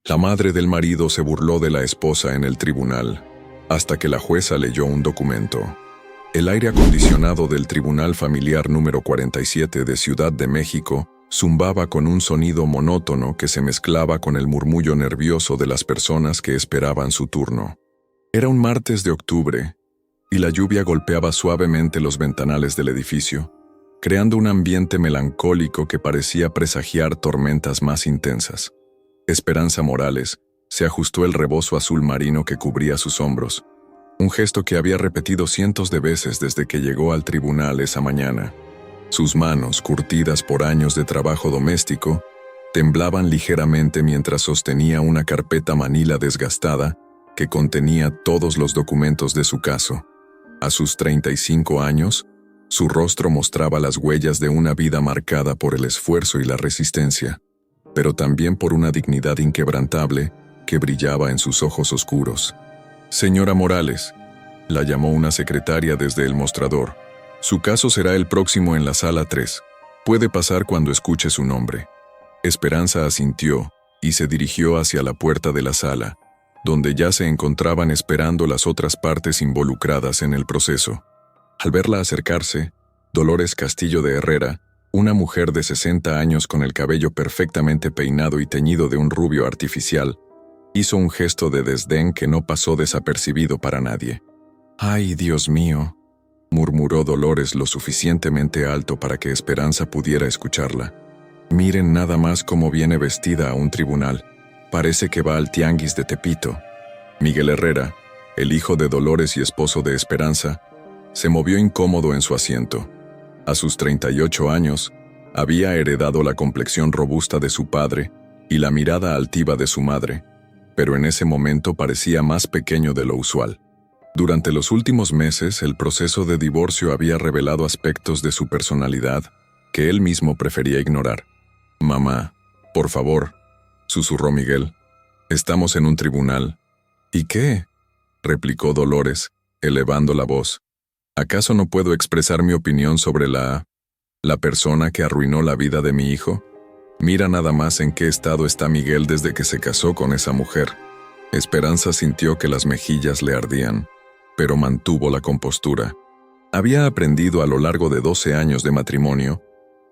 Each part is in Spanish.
La madre del marido se burló de la esposa en el tribunal, hasta que la jueza leyó un documento. El aire acondicionado del Tribunal Familiar número 47 de Ciudad de México zumbaba con un sonido monótono que se mezclaba con el murmullo nervioso de las personas que esperaban su turno. Era un martes de octubre, y la lluvia golpeaba suavemente los ventanales del edificio, creando un ambiente melancólico que parecía presagiar tormentas más intensas. Esperanza Morales se ajustó el rebozo azul marino que cubría sus hombros, un gesto que había repetido cientos de veces desde que llegó al tribunal esa mañana. Sus manos, curtidas por años de trabajo doméstico, temblaban ligeramente mientras sostenía una carpeta manila desgastada que contenía todos los documentos de su caso. A sus 35 años, su rostro mostraba las huellas de una vida marcada por el esfuerzo y la resistencia, pero también por una dignidad inquebrantable que brillaba en sus ojos oscuros. «Señora Morales», la llamó una secretaria desde el mostrador. «Su caso será el próximo en la sala 3. Puede pasar cuando escuche su nombre». Esperanza asintió y se dirigió hacia la puerta de la sala, donde ya se encontraban esperando las otras partes involucradas en el proceso. Al verla acercarse, Dolores Castillo de Herrera, una mujer de 60 años con el cabello perfectamente peinado y teñido de un rubio artificial, hizo un gesto de desdén que no pasó desapercibido para nadie. «Ay, Dios mío», murmuró Dolores lo suficientemente alto para que Esperanza pudiera escucharla. «Miren nada más cómo viene vestida a un tribunal. Parece que va al tianguis de Tepito». Miguel Herrera, el hijo de Dolores y esposo de Esperanza, se movió incómodo en su asiento. A sus 38 años, había heredado la complexión robusta de su padre y la mirada altiva de su madre, pero en ese momento parecía más pequeño de lo usual. Durante los últimos meses, el proceso de divorcio había revelado aspectos de su personalidad que él mismo prefería ignorar. «Mamá, por favor», susurró Miguel. «Estamos en un tribunal». «¿Y qué?», replicó Dolores, elevando la voz. «¿Acaso no puedo expresar mi opinión sobre la persona que arruinó la vida de mi hijo? Mira nada más en qué estado está Miguel desde que se casó con esa mujer». Esperanza sintió que las mejillas le ardían, pero mantuvo la compostura. Había aprendido a lo largo de 12 años de matrimonio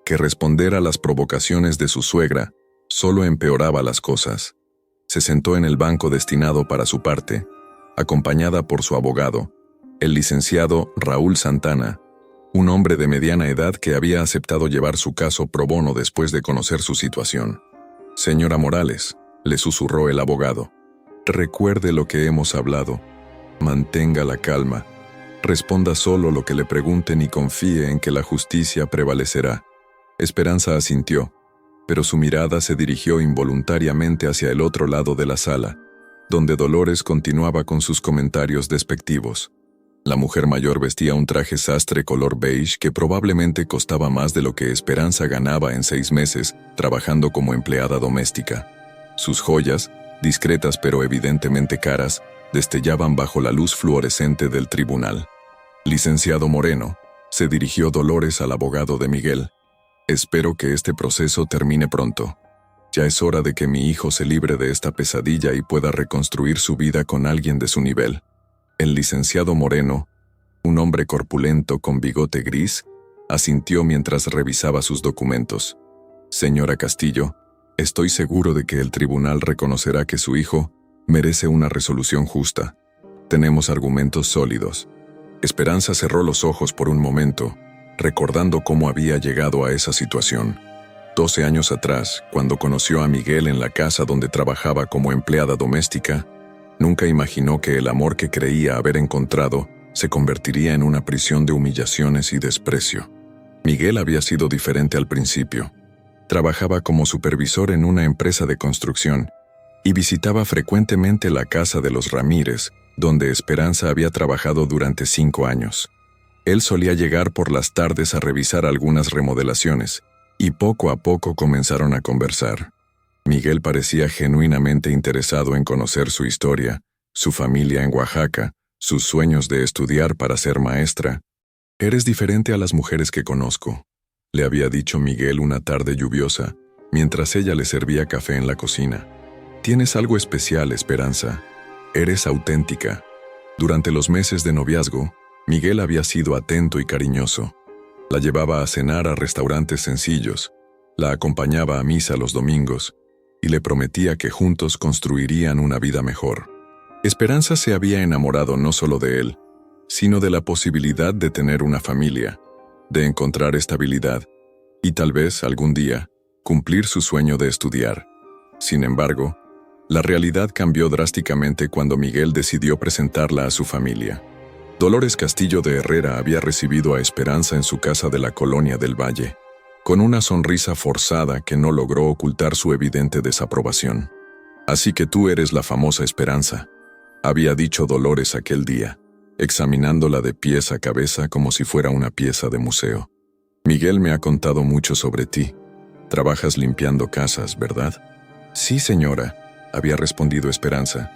que responder a las provocaciones de su suegra solo empeoraba las cosas. Se sentó en el banco destinado para su parte, acompañada por su abogado, el licenciado Raúl Santana, un hombre de mediana edad que había aceptado llevar su caso pro bono después de conocer su situación. «Señora Morales», le susurró el abogado, «recuerde lo que hemos hablado. Mantenga la calma. Responda solo lo que le pregunten y confíe en que la justicia prevalecerá». Esperanza asintió, pero su mirada se dirigió involuntariamente hacia el otro lado de la sala, donde Dolores continuaba con sus comentarios despectivos. La mujer mayor vestía un traje sastre color beige que probablemente costaba más de lo que Esperanza ganaba en 6 meses trabajando como empleada doméstica. Sus joyas, discretas pero evidentemente caras, destellaban bajo la luz fluorescente del tribunal. «Licenciado Moreno», se dirigió Dolores al abogado de Miguel, «espero que este proceso termine pronto. Ya es hora de que mi hijo se libre de esta pesadilla y pueda reconstruir su vida con alguien de su nivel». El licenciado Moreno, un hombre corpulento con bigote gris, asintió mientras revisaba sus documentos. «Señora Castillo, estoy seguro de que el tribunal reconocerá que su hijo merece una resolución justa. Tenemos argumentos sólidos». Esperanza cerró los ojos por un momento, recordando cómo había llegado a esa situación. 12 años atrás, cuando conoció a Miguel en la casa donde trabajaba como empleada doméstica, nunca imaginó que el amor que creía haber encontrado se convertiría en una prisión de humillaciones y desprecio. Miguel había sido diferente al principio. Trabajaba como supervisor en una empresa de construcción y visitaba frecuentemente la casa de los Ramírez, donde Esperanza había trabajado durante 5 años. Él solía llegar por las tardes a revisar algunas remodelaciones, y poco a poco comenzaron a conversar. Miguel parecía genuinamente interesado en conocer su historia, su familia en Oaxaca, sus sueños de estudiar para ser maestra. «Eres diferente a las mujeres que conozco», le había dicho Miguel una tarde lluviosa, mientras ella le servía café en la cocina. Tienes algo especial, Esperanza. Eres auténtica. Durante los meses de noviazgo, Miguel había sido atento y cariñoso. La llevaba a cenar a restaurantes sencillos, la acompañaba a misa los domingos y le prometía que juntos construirían una vida mejor. Esperanza se había enamorado no solo de él, sino de la posibilidad de tener una familia, de encontrar estabilidad y tal vez algún día cumplir su sueño de estudiar. Sin embargo, la realidad cambió drásticamente cuando Miguel decidió presentarla a su familia. Dolores Castillo de Herrera había recibido a Esperanza en su casa de la Colonia del Valle, con una sonrisa forzada que no logró ocultar su evidente desaprobación. «Así que tú eres la famosa Esperanza», había dicho Dolores aquel día, examinándola de pies a cabeza como si fuera una pieza de museo. «Miguel me ha contado mucho sobre ti. Trabajas limpiando casas, ¿verdad?» «Sí, señora», había respondido Esperanza.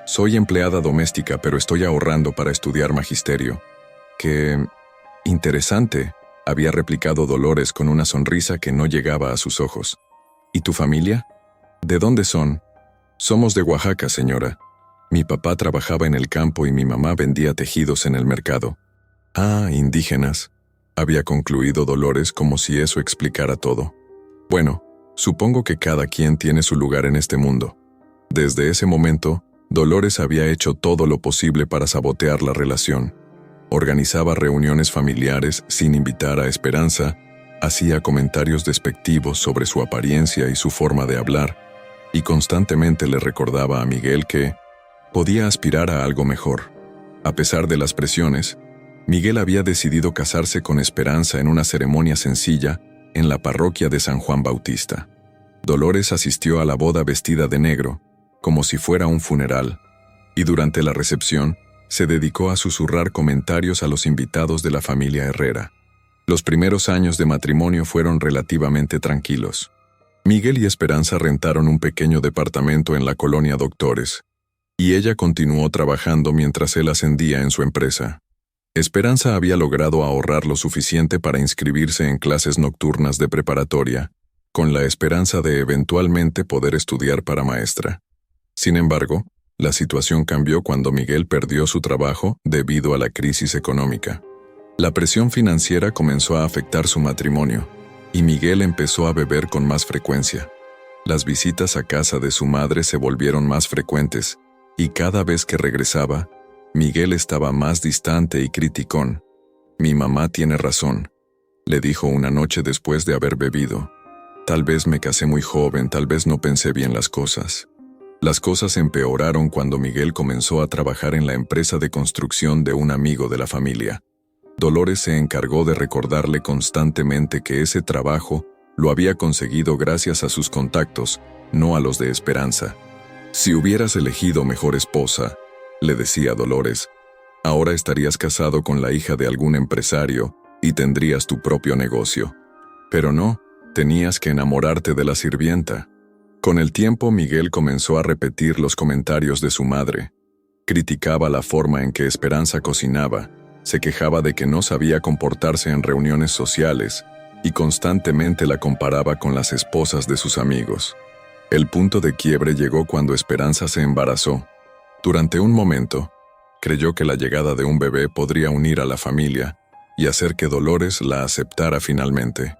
«Soy empleada doméstica, pero estoy ahorrando para estudiar magisterio». «Qué interesante», había replicado Dolores con una sonrisa que no llegaba a sus ojos. «¿Y tu familia? ¿De dónde son?» «Somos de Oaxaca, señora. Mi papá trabajaba en el campo y mi mamá vendía tejidos en el mercado». «Ah, indígenas», había concluido Dolores como si eso explicara todo. «Bueno, supongo que cada quien tiene su lugar en este mundo». Desde ese momento, Dolores había hecho todo lo posible para sabotear la relación. Organizaba reuniones familiares sin invitar a Esperanza, hacía comentarios despectivos sobre su apariencia y su forma de hablar, y constantemente le recordaba a Miguel que podía aspirar a algo mejor. A pesar de las presiones, Miguel había decidido casarse con Esperanza en una ceremonia sencilla en la parroquia de San Juan Bautista. Dolores asistió a la boda vestida de negro, como si fuera un funeral, y durante la recepción se dedicó a susurrar comentarios a los invitados de la familia Herrera. Los primeros años de matrimonio fueron relativamente tranquilos. Miguel y Esperanza rentaron un pequeño departamento en la colonia Doctores, y ella continuó trabajando mientras él ascendía en su empresa. Esperanza había logrado ahorrar lo suficiente para inscribirse en clases nocturnas de preparatoria, con la esperanza de eventualmente poder estudiar para maestra. Sin embargo, la situación cambió cuando Miguel perdió su trabajo debido a la crisis económica. La presión financiera comenzó a afectar su matrimonio, y Miguel empezó a beber con más frecuencia. Las visitas a casa de su madre se volvieron más frecuentes, y cada vez que regresaba, Miguel estaba más distante y criticón. «Mi mamá tiene razón», le dijo una noche después de haber bebido. «Tal vez me casé muy joven, tal vez no pensé bien las cosas». Las cosas empeoraron cuando Miguel comenzó a trabajar en la empresa de construcción de un amigo de la familia. Dolores se encargó de recordarle constantemente que ese trabajo lo había conseguido gracias a sus contactos, no a los de Esperanza. «Si hubieras elegido mejor esposa», le decía Dolores, «ahora estarías casado con la hija de algún empresario y tendrías tu propio negocio. Pero no, tenías que enamorarte de la sirvienta». Con el tiempo, Miguel comenzó a repetir los comentarios de su madre. Criticaba la forma en que Esperanza cocinaba, se quejaba de que no sabía comportarse en reuniones sociales y constantemente la comparaba con las esposas de sus amigos. El punto de quiebre llegó cuando Esperanza se embarazó. Durante un momento, creyó que la llegada de un bebé podría unir a la familia y hacer que Dolores la aceptara finalmente.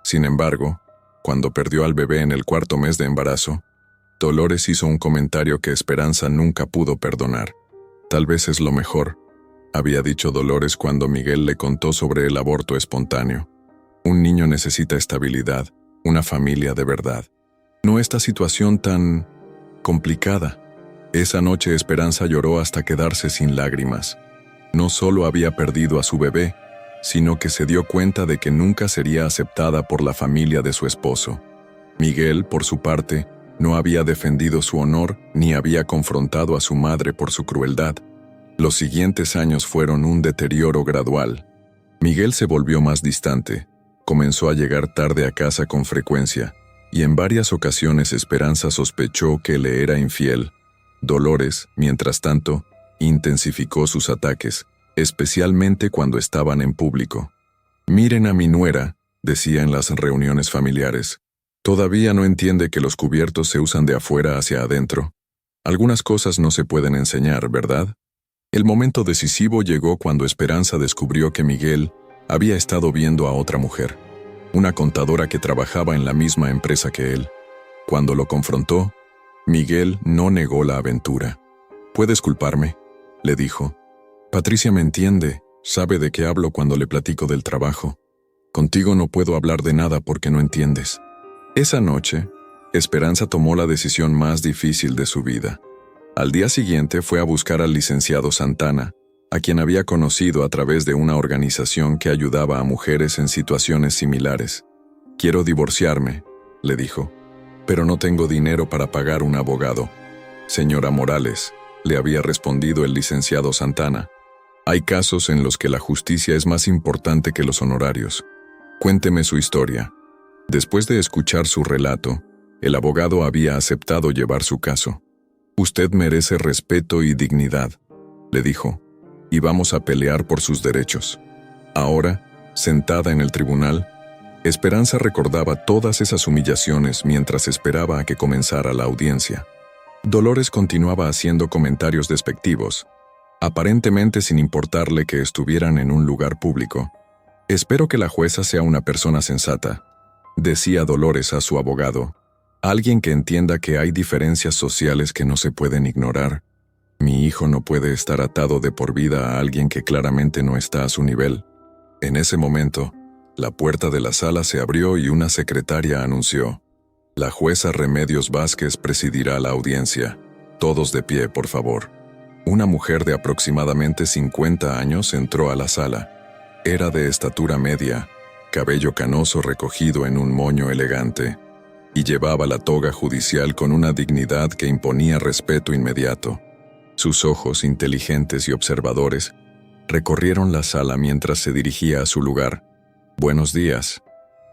Sin embargo, cuando perdió al bebé en el 4º mes de embarazo, Dolores hizo un comentario que Esperanza nunca pudo perdonar. «Tal vez es lo mejor», había dicho Dolores cuando Miguel le contó sobre el aborto espontáneo. «Un niño necesita estabilidad, una familia de verdad. No esta situación tan complicada». Esa noche Esperanza lloró hasta quedarse sin lágrimas. No solo había perdido a su bebé, sino que se dio cuenta de que nunca sería aceptada por la familia de su esposo. Miguel, por su parte, no había defendido su honor ni había confrontado a su madre por su crueldad. Los siguientes años fueron un deterioro gradual. Miguel se volvió más distante, comenzó a llegar tarde a casa con frecuencia, y en varias ocasiones Esperanza sospechó que le era infiel. Dolores, mientras tanto, intensificó sus ataques, especialmente cuando estaban en público. «Miren a mi nuera», decía en las reuniones familiares. Todavía no entiende que los cubiertos se usan de afuera hacia adentro. Algunas cosas no se pueden enseñar, ¿verdad? El momento decisivo llegó cuando Esperanza descubrió que Miguel había estado viendo a otra mujer, una contadora que trabajaba en la misma empresa que él. Cuando lo confrontó, Miguel no negó la aventura. «¿Puedes culparme?», le dijo. «Patricia me entiende, sabe de qué hablo cuando le platico del trabajo. Contigo no puedo hablar de nada porque no entiendes». Esa noche, Esperanza tomó la decisión más difícil de su vida. Al día siguiente fue a buscar al licenciado Santana, a quien había conocido a través de una organización que ayudaba a mujeres en situaciones similares. «Quiero divorciarme», le dijo, «pero no tengo dinero para pagar un abogado». «Señora Morales», le había respondido el licenciado Santana, «hay casos en los que la justicia es más importante que los honorarios. Cuénteme su historia». Después de escuchar su relato, el abogado había aceptado llevar su caso. «Usted merece respeto y dignidad», le dijo, «y vamos a pelear por sus derechos». Ahora, sentada en el tribunal, Esperanza recordaba todas esas humillaciones mientras esperaba a que comenzara la audiencia. Dolores continuaba haciendo comentarios despectivos, aparentemente sin importarle que estuvieran en un lugar público. «Espero que la jueza sea una persona sensata», decía Dolores a su abogado, «alguien que entienda que hay diferencias sociales que no se pueden ignorar. Mi hijo no puede estar atado de por vida a alguien que claramente no está a su nivel». En ese momento, la puerta de la sala se abrió y una secretaria anunció: «La jueza Remedios Vázquez presidirá la audiencia. Todos de pie, por favor». Una mujer de aproximadamente 50 años entró a la sala. Era de estatura media, cabello canoso recogido en un moño elegante, y llevaba la toga judicial con una dignidad que imponía respeto inmediato. Sus ojos, inteligentes y observadores, recorrieron la sala mientras se dirigía a su lugar. «Buenos días»,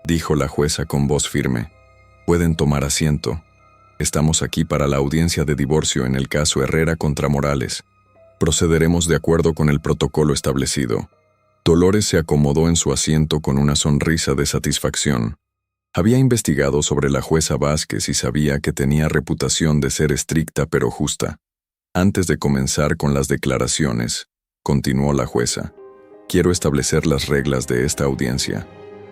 dijo la jueza con voz firme. «Pueden tomar asiento. Estamos aquí para la audiencia de divorcio en el caso Herrera contra Morales. Procederemos de acuerdo con el protocolo establecido». Dolores se acomodó en su asiento con una sonrisa de satisfacción. Había investigado sobre la jueza Vázquez y sabía que tenía reputación de ser estricta pero justa. Antes de comenzar con las declaraciones, continuó la jueza: «Quiero establecer las reglas de esta audiencia.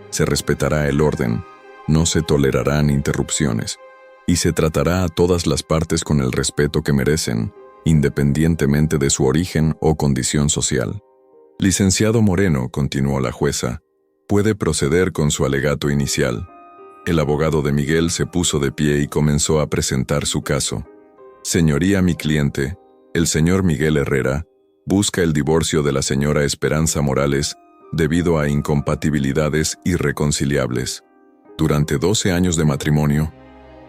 Se respetará el orden, no se tolerarán interrupciones, y se tratará a todas las partes con el respeto que merecen, independientemente de su origen o condición social». «Licenciado Moreno», continuó la jueza, «puede proceder con su alegato inicial». El abogado de Miguel se puso de pie y comenzó a presentar su caso. «Señoría, mi cliente, el señor Miguel Herrera, busca el divorcio de la señora Esperanza Morales debido a incompatibilidades irreconciliables. Durante 12 años de matrimonio,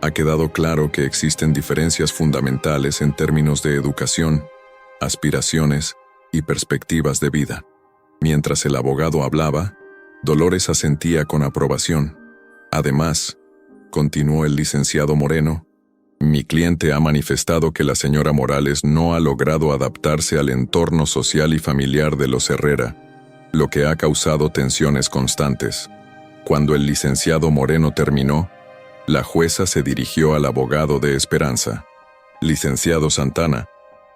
ha quedado claro que existen diferencias fundamentales en términos de educación, aspiraciones y perspectivas de vida». Mientras el abogado hablaba, Dolores asentía con aprobación. «Además», continuó el licenciado Moreno, «mi cliente ha manifestado que la señora Morales no ha logrado adaptarse al entorno social y familiar de los Herrera, lo que ha causado tensiones constantes». Cuando el licenciado Moreno terminó, la jueza se dirigió al abogado de Esperanza. «Licenciado Santana,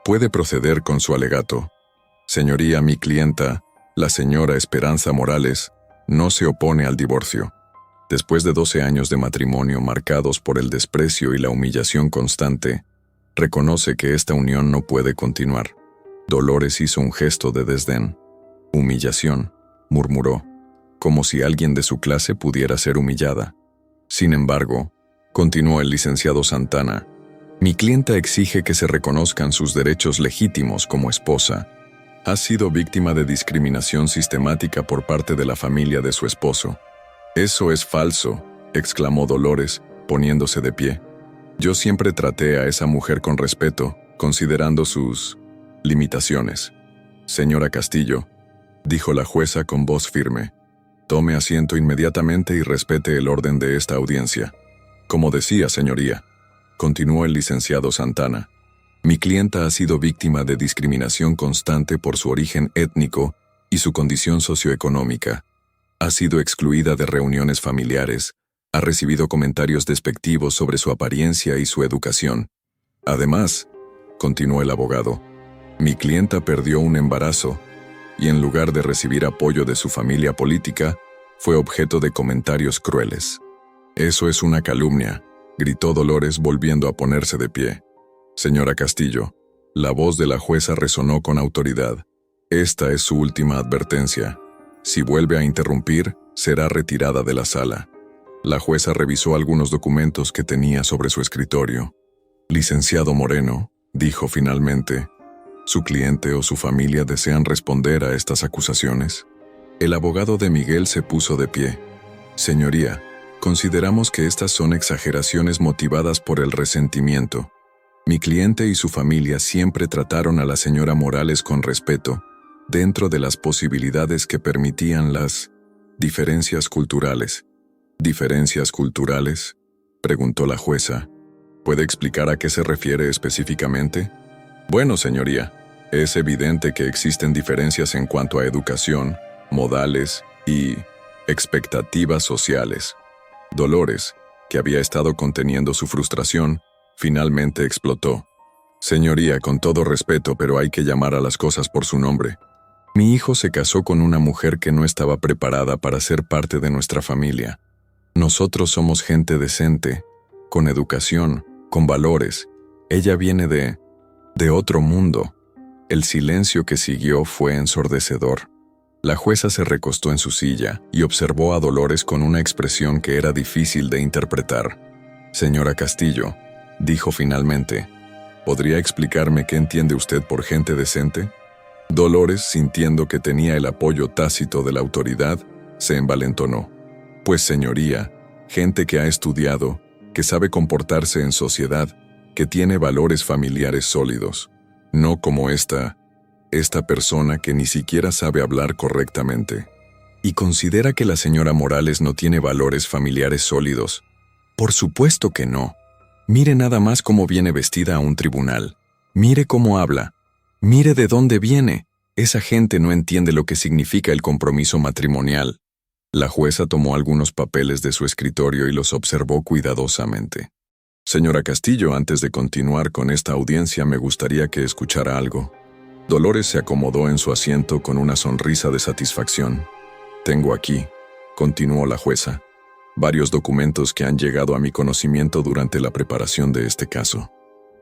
puede proceder con su alegato. Señoría, mi clienta, la señora Esperanza Morales, no se opone al divorcio. Después de 12 años de matrimonio marcados por el desprecio y la humillación constante, reconoce que esta unión no puede continuar». Dolores hizo un gesto de desdén. «Humillación», murmuró, como si alguien de su clase pudiera ser humillada. «Sin embargo», continuó el licenciado Santana, «mi clienta exige que se reconozcan sus derechos legítimos como esposa. Ha sido víctima de discriminación sistemática por parte de la familia de su esposo». «Eso es falso», exclamó Dolores, poniéndose de pie. «Yo siempre traté a esa mujer con respeto, considerando sus limitaciones». «Señora Castillo», dijo la jueza con voz firme, «tome asiento inmediatamente y respete el orden de esta audiencia». «Como decía, señoría», continuó el licenciado Santana, «mi clienta ha sido víctima de discriminación constante por su origen étnico y su condición socioeconómica. Ha sido excluida de reuniones familiares, Ha recibido comentarios despectivos sobre su apariencia y su educación. Además, continuó el abogado, mi clienta perdió un embarazo y en lugar de recibir apoyo de su familia política, fue objeto de comentarios crueles. Eso es una calumnia, gritó Dolores volviendo a ponerse de pie. Señora Castillo, la voz de la jueza resonó con autoridad. Esta es su última advertencia. Si vuelve a interrumpir, será retirada de la sala. La jueza revisó algunos documentos que tenía sobre su escritorio. Licenciado Moreno, dijo finalmente, ¿su cliente o su familia desean responder a estas acusaciones? El abogado de Miguel se puso de pie. Señoría, consideramos que estas son exageraciones motivadas por el resentimiento. Mi cliente y su familia siempre trataron a la señora Morales con respeto, dentro de las posibilidades que permitían las diferencias culturales. ¿Diferencias culturales?, preguntó la jueza. ¿Puede explicar a qué se refiere específicamente? Bueno, señoría, es evidente que existen diferencias en cuanto a educación, modales y expectativas sociales. Dolores, que había estado conteniendo su frustración, finalmente explotó. Señoría, con todo respeto, pero hay que llamar a las cosas por su nombre. Mi hijo se casó con una mujer que no estaba preparada para ser parte de nuestra familia. Nosotros somos gente decente, con educación, con valores. Ella viene de otro mundo. El silencio que siguió fue ensordecedor. La jueza se recostó en su silla y observó a Dolores con una expresión que era difícil de interpretar. Señora Castillo, dijo finalmente, ¿podría explicarme qué entiende usted por gente decente? Dolores, sintiendo que tenía el apoyo tácito de la autoridad, se envalentonó. Pues señoría, gente que ha estudiado, que sabe comportarse en sociedad, que tiene valores familiares sólidos. No como esta persona que ni siquiera sabe hablar correctamente. ¿Y considera que la señora Morales no tiene valores familiares sólidos? Por supuesto que no. Mire nada más cómo viene vestida a un tribunal. Mire cómo habla. Mire de dónde viene. Esa gente no entiende lo que significa el compromiso matrimonial. La jueza tomó algunos papeles de su escritorio y los observó cuidadosamente. Señora Castillo, antes de continuar con esta audiencia me gustaría que escuchara algo. Dolores se acomodó en su asiento con una sonrisa de satisfacción. Tengo aquí, continuó la jueza, varios documentos que han llegado a mi conocimiento durante la preparación de este caso.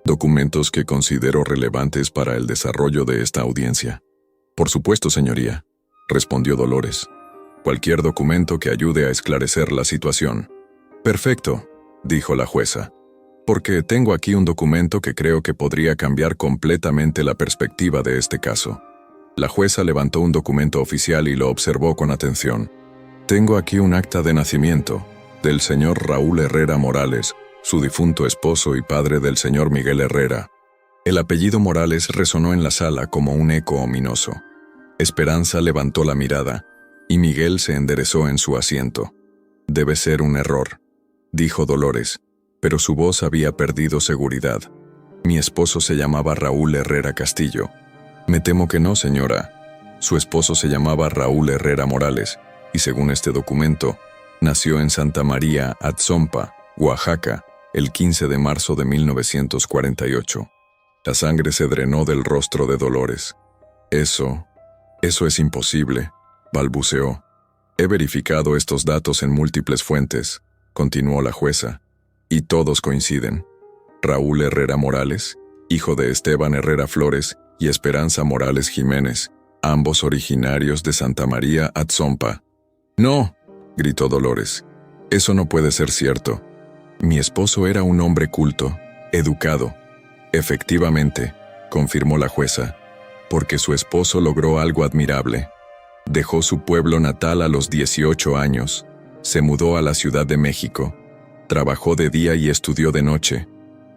Documentos que considero relevantes para el desarrollo de esta audiencia. Por supuesto, señoría, respondió Dolores. Cualquier documento que ayude a esclarecer la situación. Perfecto, dijo la jueza, porque tengo aquí un documento que creo que podría cambiar completamente la perspectiva de este caso. La jueza levantó un documento oficial y lo observó con atención. Tengo aquí un acta de nacimiento del señor Raúl Herrera Morales, su difunto esposo y padre del señor Miguel Herrera. El apellido Morales resonó en la sala como un eco ominoso. Esperanza levantó la mirada, y Miguel se enderezó en su asiento. Debe ser un error, dijo Dolores, pero su voz había perdido seguridad. Mi esposo se llamaba Raúl Herrera Castillo. Me temo que no, señora. Su esposo se llamaba Raúl Herrera Morales, y según este documento, nació en Santa María Atzompa, Oaxaca, el 15 de marzo de 1948. La sangre se drenó del rostro de Dolores. Eso es imposible, balbuceó. He verificado estos datos en múltiples fuentes, continuó la jueza, y todos coinciden. Raúl Herrera Morales, hijo de Esteban Herrera Flores y Esperanza Morales Jiménez, ambos originarios de Santa María Atzompa. No, gritó Dolores. Eso no puede ser cierto. Mi esposo era un hombre culto, educado. Efectivamente, confirmó la jueza, porque su esposo logró algo admirable. Dejó su pueblo natal a los 18 años, se mudó a la Ciudad de México, trabajó de día y estudió de noche,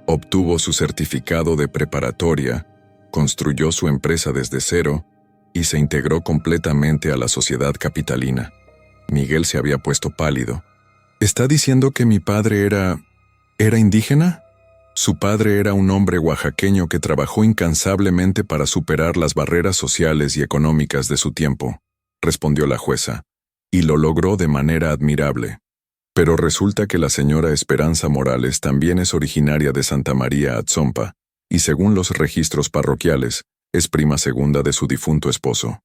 obtuvo su certificado de preparatoria, construyó su empresa desde cero y se integró completamente a la sociedad capitalina. Miguel se había puesto pálido. ¿Está diciendo que mi padre era indígena? Su padre era un hombre oaxaqueño que trabajó incansablemente para superar las barreras sociales y económicas de su tiempo, respondió la jueza, y lo logró de manera admirable. Pero resulta que la señora Esperanza Morales también es originaria de Santa María Atzompa, y según los registros parroquiales, es prima segunda de su difunto esposo.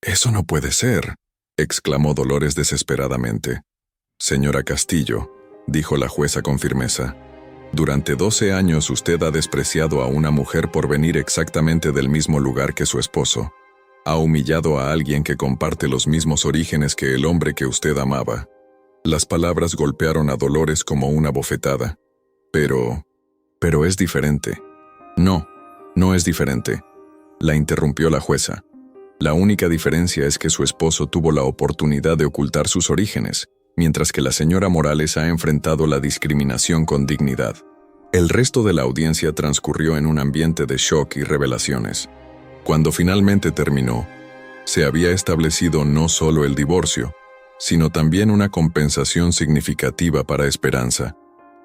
«Eso no puede ser», exclamó Dolores desesperadamente. «Señora Castillo», dijo la jueza con firmeza, «durante 12 años usted ha despreciado a una mujer por venir exactamente del mismo lugar que su esposo. Ha humillado a alguien que comparte los mismos orígenes que el hombre que usted amaba». Las palabras golpearon a Dolores como una bofetada. Pero es diferente. No, no es diferente, la interrumpió la jueza. La única diferencia es que su esposo tuvo la oportunidad de ocultar sus orígenes, mientras que la señora Morales ha enfrentado la discriminación con dignidad. El resto de la audiencia transcurrió en un ambiente de shock y revelaciones. Cuando finalmente terminó, se había establecido no solo el divorcio, sino también una compensación significativa para Esperanza,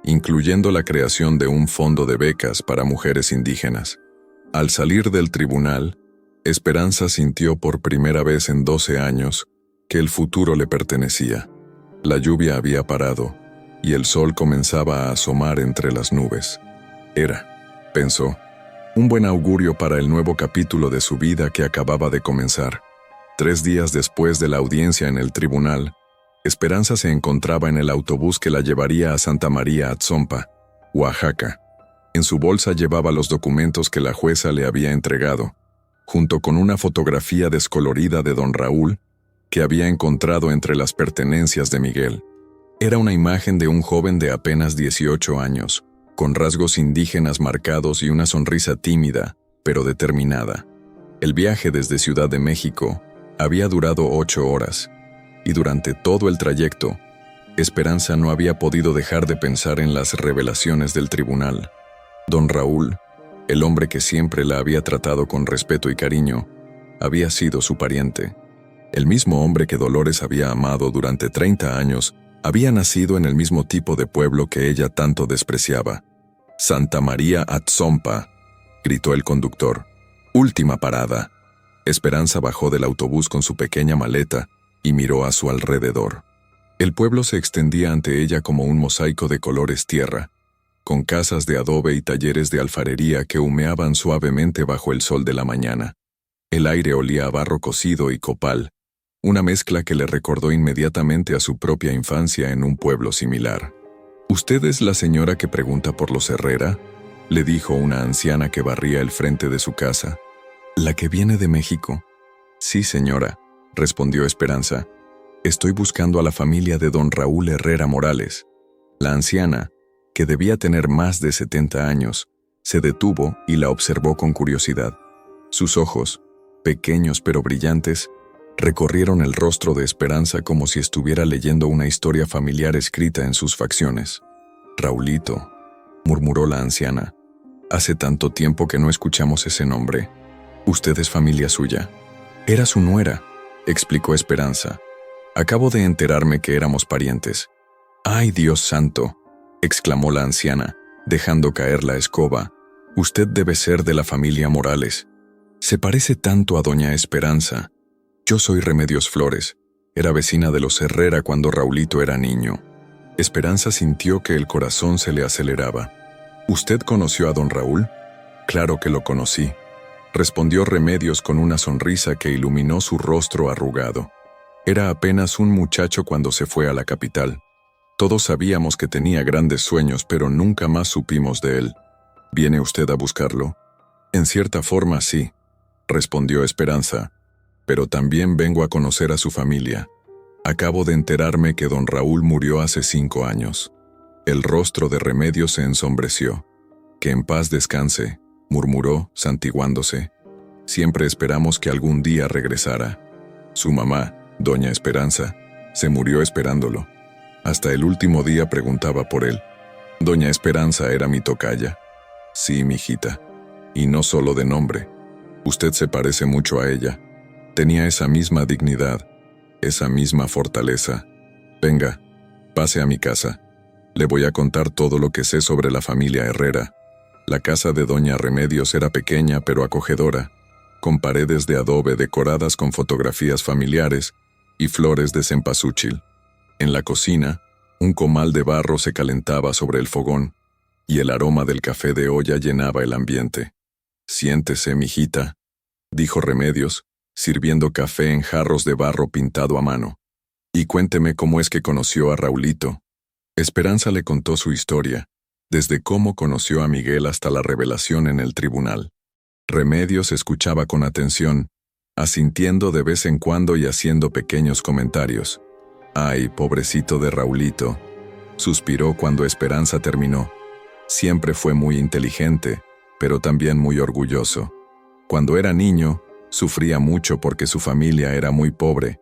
incluyendo la creación de un fondo de becas para mujeres indígenas. Al salir del tribunal, Esperanza sintió por primera vez en 12 años que el futuro le pertenecía. La lluvia había parado y el sol comenzaba a asomar entre las nubes. Era, pensó, un buen augurio para el nuevo capítulo de su vida que acababa de comenzar. 3 días después de la audiencia en el tribunal, Esperanza se encontraba en el autobús que la llevaría a Santa María Atzompa, Oaxaca. En su bolsa llevaba los documentos que la jueza le había entregado, junto con una fotografía descolorida de don Raúl que había encontrado entre las pertenencias de Miguel. Era una imagen de un joven de apenas 18 años, con rasgos indígenas marcados y una sonrisa tímida, pero determinada. El viaje desde Ciudad de México había durado 8 horas, y durante todo el trayecto, Esperanza no había podido dejar de pensar en las revelaciones del tribunal. Don Raúl, el hombre que siempre la había tratado con respeto y cariño, había sido su pariente. El mismo hombre que Dolores había amado durante 30 años había nacido en el mismo tipo de pueblo que ella tanto despreciaba. «Santa María Atzompa», gritó el conductor. «Última parada». Esperanza bajó del autobús con su pequeña maleta y miró a su alrededor. El pueblo se extendía ante ella como un mosaico de colores tierra, con casas de adobe y talleres de alfarería que humeaban suavemente bajo el sol de la mañana. El aire olía a barro cocido y copal, una mezcla que le recordó inmediatamente a su propia infancia en un pueblo similar. «¿Usted es la señora que pregunta por los Herrera?», le dijo una anciana que barría el frente de su casa. «¿La que viene de México?». «Sí, señora», respondió Esperanza. «Estoy buscando a la familia de don Raúl Herrera Morales». La anciana, que debía tener más de 70 años, se detuvo y la observó con curiosidad. Sus ojos, pequeños pero brillantes, recorrieron el rostro de Esperanza como si estuviera leyendo una historia familiar escrita en sus facciones. «Raulito», murmuró la anciana. «Hace tanto tiempo que no escuchamos ese nombre. Usted es familia suya». «Era su nuera», explicó Esperanza. «Acabo de enterarme que éramos parientes». «¡Ay, Dios santo!», exclamó la anciana, dejando caer la escoba. «Usted debe ser de la familia Morales. Se parece tanto a doña Esperanza. Yo soy Remedios Flores. Era vecina de los Herrera cuando Raulito era niño». Esperanza sintió que el corazón se le aceleraba. «¿Usted conoció a don Raúl?». «Claro que lo conocí», respondió Remedios con una sonrisa que iluminó su rostro arrugado. «Era apenas un muchacho cuando se fue a la capital. Todos sabíamos que tenía grandes sueños, pero nunca más supimos de él. ¿Viene usted a buscarlo?». «En cierta forma sí», respondió Esperanza, «pero también vengo a conocer a su familia. Acabo de enterarme que don Raúl murió hace 5 años». El rostro de Remedios se ensombreció. «Que en paz descanse», murmuró, santiguándose. «Siempre esperamos que algún día regresara. Su mamá, doña Esperanza, se murió esperándolo. Hasta el último día preguntaba por él. Doña Esperanza era mi tocaya». «Sí, mijita. Y no solo de nombre. Usted se parece mucho a ella. Tenía esa misma dignidad, esa misma fortaleza. Venga, pase a mi casa. Le voy a contar todo lo que sé sobre la familia Herrera». La casa de doña Remedios era pequeña pero acogedora, con paredes de adobe decoradas con fotografías familiares y flores de cempasúchil. En la cocina, Un comal de barro se calentaba sobre el fogón, y el aroma del café de olla llenaba el ambiente. «Siéntese, mijita», dijo Remedios, sirviendo café en jarros de barro pintado a mano. «Y cuénteme cómo es que conoció a Raulito». Esperanza le contó su historia, desde cómo conoció a Miguel hasta la revelación en el tribunal. Remedios escuchaba con atención, asintiendo de vez en cuando y haciendo pequeños comentarios. «Ay, pobrecito de Raulito», suspiró cuando Esperanza terminó. Siempre fue muy inteligente, pero también muy orgulloso. Cuando era niño, sufría mucho porque su familia era muy pobre.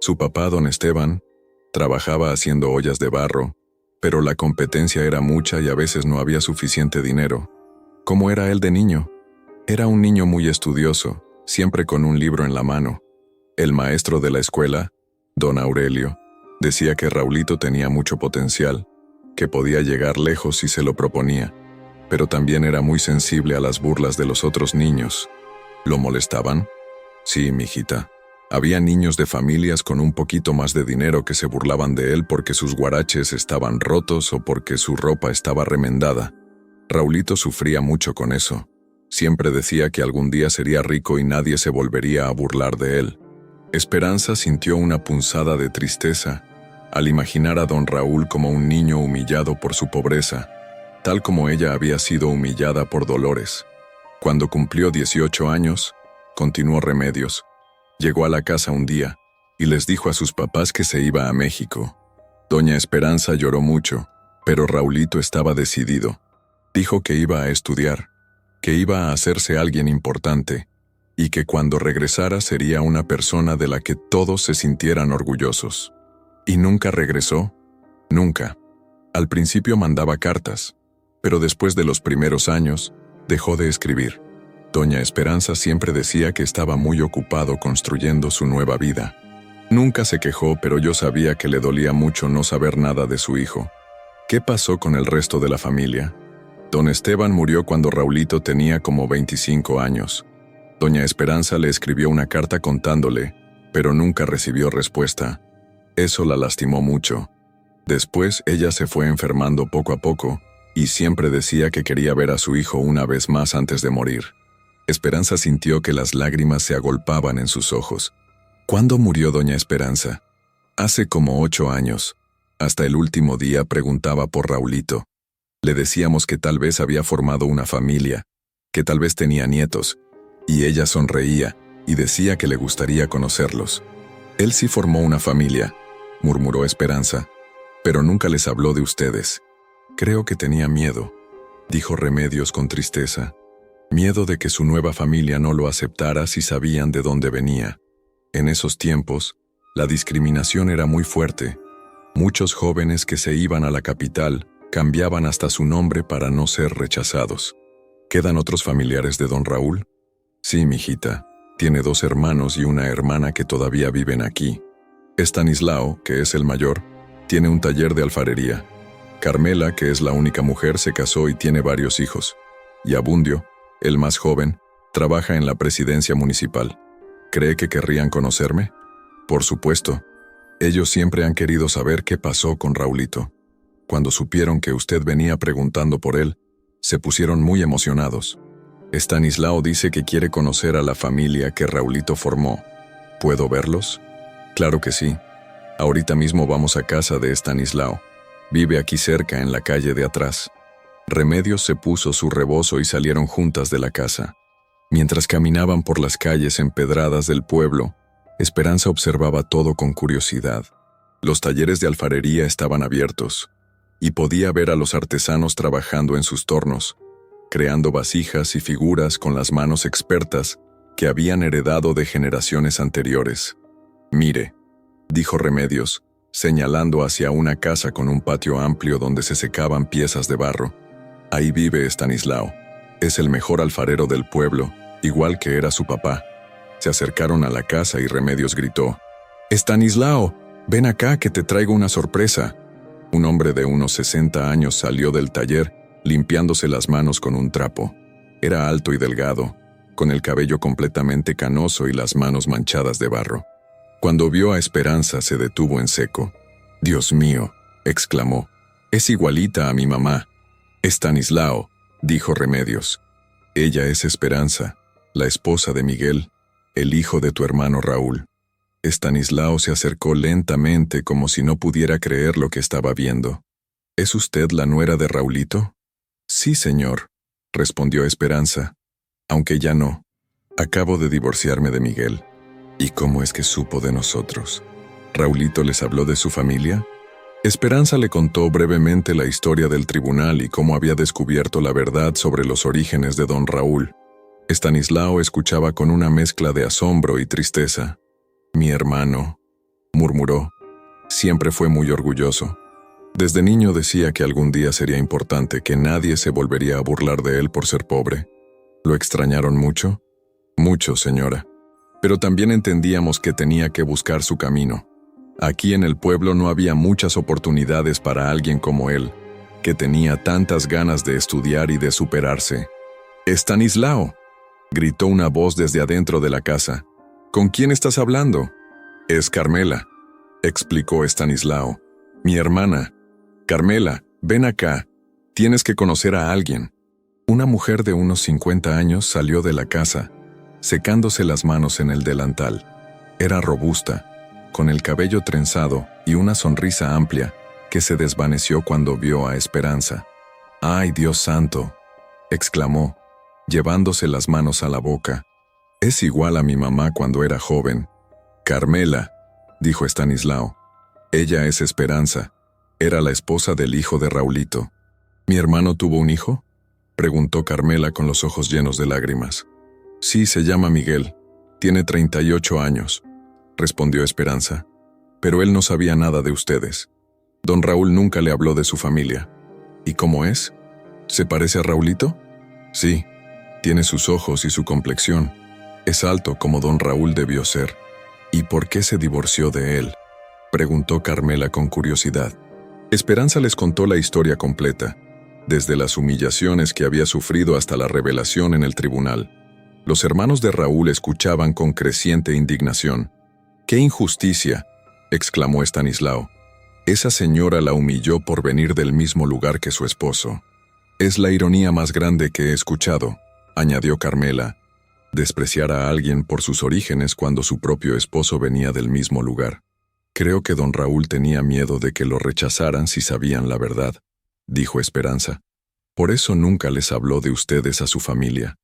Su papá, don Esteban, trabajaba haciendo ollas de barro, pero la competencia era mucha y a veces no había suficiente dinero. ¿Cómo era él de niño? Era un niño muy estudioso, siempre con un libro en la mano. El maestro de la escuela, don Aurelio, decía que Raulito tenía mucho potencial, que podía llegar lejos si se lo proponía, pero también era muy sensible a las burlas de los otros niños. ¿Lo molestaban? Sí, mijita. Había niños de familias con un poquito más de dinero que se burlaban de él porque sus guaraches estaban rotos o porque su ropa estaba remendada. Raulito sufría mucho con eso. Siempre decía que algún día sería rico y nadie se volvería a burlar de él. Esperanza sintió una punzada de tristeza al imaginar a don Raúl como un niño humillado por su pobreza, tal como ella había sido humillada por Dolores. Cuando cumplió 18 años, continuó Remedios, llegó a la casa un día y les dijo a sus papás que se iba a México. Doña Esperanza lloró mucho, pero Raulito estaba decidido. Dijo que iba a estudiar, que iba a hacerse alguien importante, y que cuando regresara sería una persona de la que todos se sintieran orgullosos. ¿Y nunca regresó? Nunca. Al principio mandaba cartas, pero después de los primeros años, dejó de escribir. Doña Esperanza siempre decía que estaba muy ocupado construyendo su nueva vida. Nunca se quejó, pero yo sabía que le dolía mucho no saber nada de su hijo. ¿Qué pasó con el resto de la familia? Don Esteban murió cuando Raulito tenía como 25 años. Doña Esperanza le escribió una carta contándole, pero nunca recibió respuesta. Eso la lastimó mucho. Después ella se fue enfermando poco a poco, y siempre decía que quería ver a su hijo una vez más antes de morir. Esperanza sintió que las lágrimas se agolpaban en sus ojos. ¿Cuándo murió doña Esperanza? Hace como 8 años. Hasta el último día preguntaba por Raulito. Le decíamos que tal vez había formado una familia, que tal vez tenía nietos, y ella sonreía y decía que le gustaría conocerlos. Él sí formó una familia, murmuró Esperanza, pero nunca les habló de ustedes. Creo que tenía miedo, dijo Remedios con tristeza. Miedo de que su nueva familia no lo aceptara si sabían de dónde venía. En esos tiempos, la discriminación era muy fuerte. Muchos jóvenes que se iban a la capital cambiaban hasta su nombre para no ser rechazados. ¿Quedan otros familiares de don Raúl? Sí, mijita. Tiene 2 hermanos y una hermana que todavía viven aquí. Estanislao, que es el mayor, tiene un taller de alfarería. Carmela, que es la única mujer, se casó y tiene varios hijos. Y Abundio, el más joven, trabaja en la presidencia municipal. ¿Cree que querrían conocerme? Por supuesto. Ellos siempre han querido saber qué pasó con Raulito. Cuando supieron que usted venía preguntando por él, se pusieron muy emocionados. Estanislao dice que quiere conocer a la familia que Raulito formó. ¿Puedo verlos? Claro que sí. Ahorita mismo vamos a casa de Estanislao. Vive aquí cerca, en la calle de atrás. Remedios se puso su rebozo y salieron juntas de la casa. Mientras caminaban por las calles empedradas del pueblo, Esperanza observaba todo con curiosidad. Los talleres de alfarería estaban abiertos, y podía ver a los artesanos trabajando en sus tornos, creando vasijas y figuras con las manos expertas que habían heredado de generaciones anteriores. «Mire», dijo Remedios, señalando hacia una casa con un patio amplio donde se secaban piezas de barro. «Ahí vive Estanislao. Es el mejor alfarero del pueblo, igual que era su papá». Se acercaron a la casa y Remedios gritó: «Estanislao, ven acá que te traigo una sorpresa». Un hombre de unos 60 años salió del taller, limpiándose las manos con un trapo. Era alto y delgado, con el cabello completamente canoso y las manos manchadas de barro. Cuando vio a Esperanza se detuvo en seco. «Dios mío, exclamó. Es igualita a mi mamá. Estanislao, dijo Remedios. Ella es Esperanza, la esposa de Miguel, el hijo de tu hermano Raúl. Estanislao se acercó lentamente como si no pudiera creer lo que estaba viendo. ¿Es usted la nuera de Raulito? Sí, señor, respondió Esperanza, aunque ya no. Acabo de divorciarme de Miguel. ¿Y cómo es que supo de nosotros? ¿Raulito les habló de su familia? Esperanza le contó brevemente la historia del tribunal y cómo había descubierto la verdad sobre los orígenes de don Raúl. Estanislao escuchaba con una mezcla de asombro y tristeza. Mi hermano, murmuró, siempre fue muy orgulloso. Desde niño decía que algún día sería importante, que nadie se volvería a burlar de él por ser pobre. ¿Lo extrañaron mucho? Mucho, señora. Pero también entendíamos que tenía que buscar su camino. Aquí en el pueblo no había muchas oportunidades para alguien como él, que tenía tantas ganas de estudiar y de superarse. «Estanislao», gritó una voz desde adentro de la casa. «¿Con quién estás hablando?» «Es Carmela», explicó Estanislao. «Mi hermana. Carmela, ven acá. Tienes que conocer a alguien». Una mujer de unos 50 años salió de la casa, secándose las manos en el delantal. Era robusta, con el cabello trenzado y una sonrisa amplia que se desvaneció cuando vio a Esperanza. «¡Ay, Dios santo!», exclamó, llevándose las manos a la boca. «Es igual a mi mamá cuando era joven». «Carmela», dijo Estanislao. «Ella es Esperanza. Era la esposa del hijo de Raulito». «¿Mi hermano tuvo un hijo?», preguntó Carmela con los ojos llenos de lágrimas. «Sí, se llama Miguel. Tiene 38 años», respondió Esperanza. «Pero él no sabía nada de ustedes. Don Raúl nunca le habló de su familia». «¿Y cómo es? ¿Se parece a Raulito?» «Sí, tiene sus ojos y su complexión. Es alto como don Raúl debió ser». «¿Y por qué se divorció de él?», preguntó Carmela con curiosidad. Esperanza les contó la historia completa, desde las humillaciones que había sufrido hasta la revelación en el tribunal. Los hermanos de Raúl escuchaban con creciente indignación. «¡Qué injusticia!», exclamó Estanislao. «Esa señora la humilló por venir del mismo lugar que su esposo». «Es la ironía más grande que he escuchado», añadió Carmela. «Despreciar a alguien por sus orígenes cuando su propio esposo venía del mismo lugar. Creo que don Raúl tenía miedo de que lo rechazaran si sabían la verdad», dijo Esperanza. «Por eso nunca les habló de ustedes a su familia.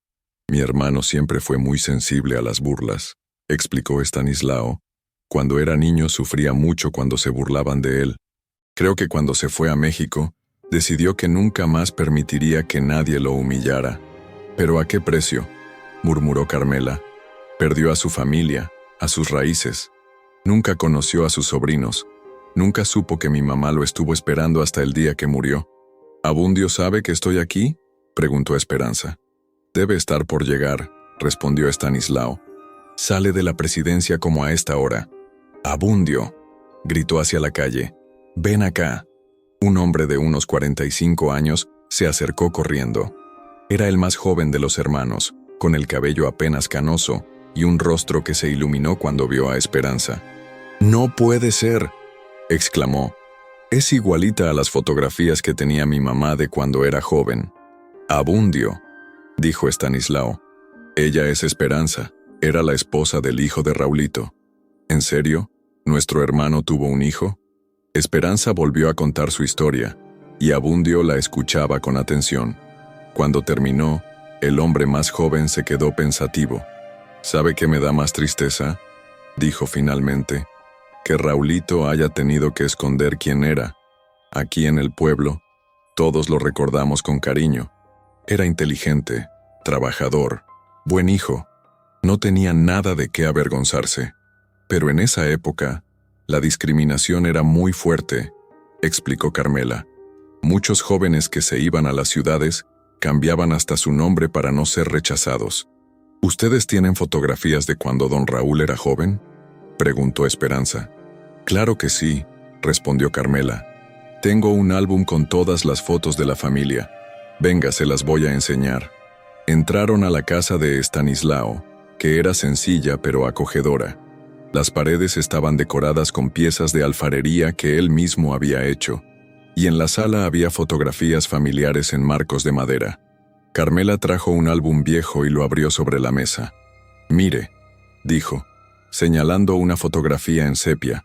Mi hermano siempre fue muy sensible a las burlas», explicó Estanislao. «Cuando era niño sufría mucho cuando se burlaban de él. Creo que cuando se fue a México, decidió que nunca más permitiría que nadie lo humillara». «¿Pero a qué precio?», murmuró Carmela. «Perdió a su familia, a sus raíces. Nunca conoció a sus sobrinos. Nunca supo que mi mamá lo estuvo esperando hasta el día que murió». «¿Abundio sabe que estoy aquí?», preguntó Esperanza. «Debe estar por llegar», respondió Estanislao. «Sale de la presidencia como a esta hora». «Abundio», gritó hacia la calle. «Ven acá». Un hombre de unos 45 años se acercó corriendo. Era el más joven de los hermanos, con el cabello apenas canoso y un rostro que se iluminó cuando vio a Esperanza. «No puede ser», exclamó. «Es igualita a las fotografías que tenía mi mamá de cuando era joven». «Abundio», dijo Estanislao. «Ella es Esperanza. Era la esposa del hijo de Raulito». «¿En serio? ¿Nuestro hermano tuvo un hijo?». Esperanza volvió a contar su historia, y Abundio la escuchaba con atención. Cuando terminó, el hombre más joven se quedó pensativo. «¿Sabe qué me da más tristeza?», dijo finalmente. «Que Raulito haya tenido que esconder quién era. Aquí en el pueblo, todos lo recordamos con cariño. Era inteligente, trabajador, buen hijo. No tenía nada de qué avergonzarse. Pero en esa época, la discriminación era muy fuerte», explicó Carmela. «Muchos jóvenes que se iban a las ciudades cambiaban hasta su nombre para no ser rechazados». «¿Ustedes tienen fotografías de cuando don Raúl era joven?», preguntó Esperanza. «Claro que sí», respondió Carmela. «Tengo un álbum con todas las fotos de la familia. Venga, se las voy a enseñar». Entraron a la casa de Estanislao, que era sencilla pero acogedora. Las paredes estaban decoradas con piezas de alfarería que él mismo había hecho, y en la sala había fotografías familiares en marcos de madera. Carmela trajo un álbum viejo y lo abrió sobre la mesa. «Mire», dijo, señalando una fotografía en sepia.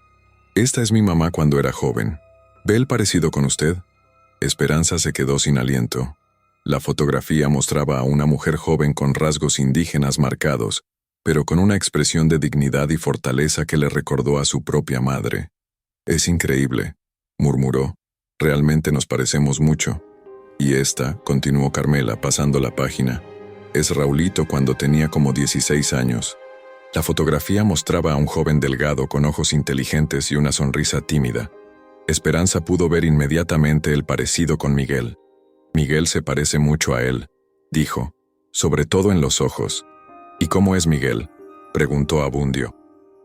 «Esta es mi mamá cuando era joven. ¿Ve el parecido con usted?» Esperanza se quedó sin aliento. La fotografía mostraba a una mujer joven con rasgos indígenas marcados, pero con una expresión de dignidad y fortaleza que le recordó a su propia madre. «Es increíble», murmuró. «Realmente nos parecemos mucho». «Y esta», continuó Carmela, pasando la página, «es Raulito cuando tenía como 16 años». La fotografía mostraba a un joven delgado con ojos inteligentes y una sonrisa tímida. Esperanza pudo ver inmediatamente el parecido con Miguel. «Miguel se parece mucho a él», dijo, «sobre todo en los ojos». «¿Y cómo es Miguel?», preguntó Abundio.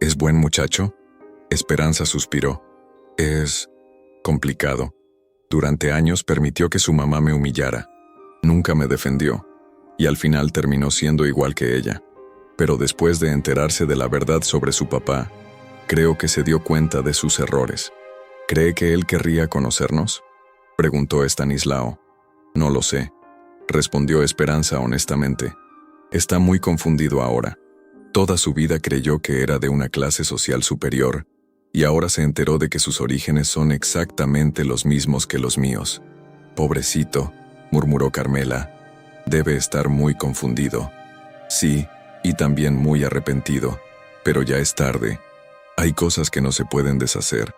«¿Es buen muchacho?». Esperanza suspiró. «Es complicado. Durante años permitió que su mamá me humillara. Nunca me defendió, y al final terminó siendo igual que ella. Pero después de enterarse de la verdad sobre su papá, creo que se dio cuenta de sus errores». «¿Cree que él querría conocernos?», preguntó Estanislao. «No lo sé», respondió Esperanza honestamente. «Está muy confundido ahora. Toda su vida creyó que era de una clase social superior, y ahora se enteró de que sus orígenes son exactamente los mismos que los míos». «Pobrecito», murmuró Carmela. «Debe estar muy confundido». «Sí, y también muy arrepentido. Pero ya es tarde. Hay cosas que no se pueden deshacer».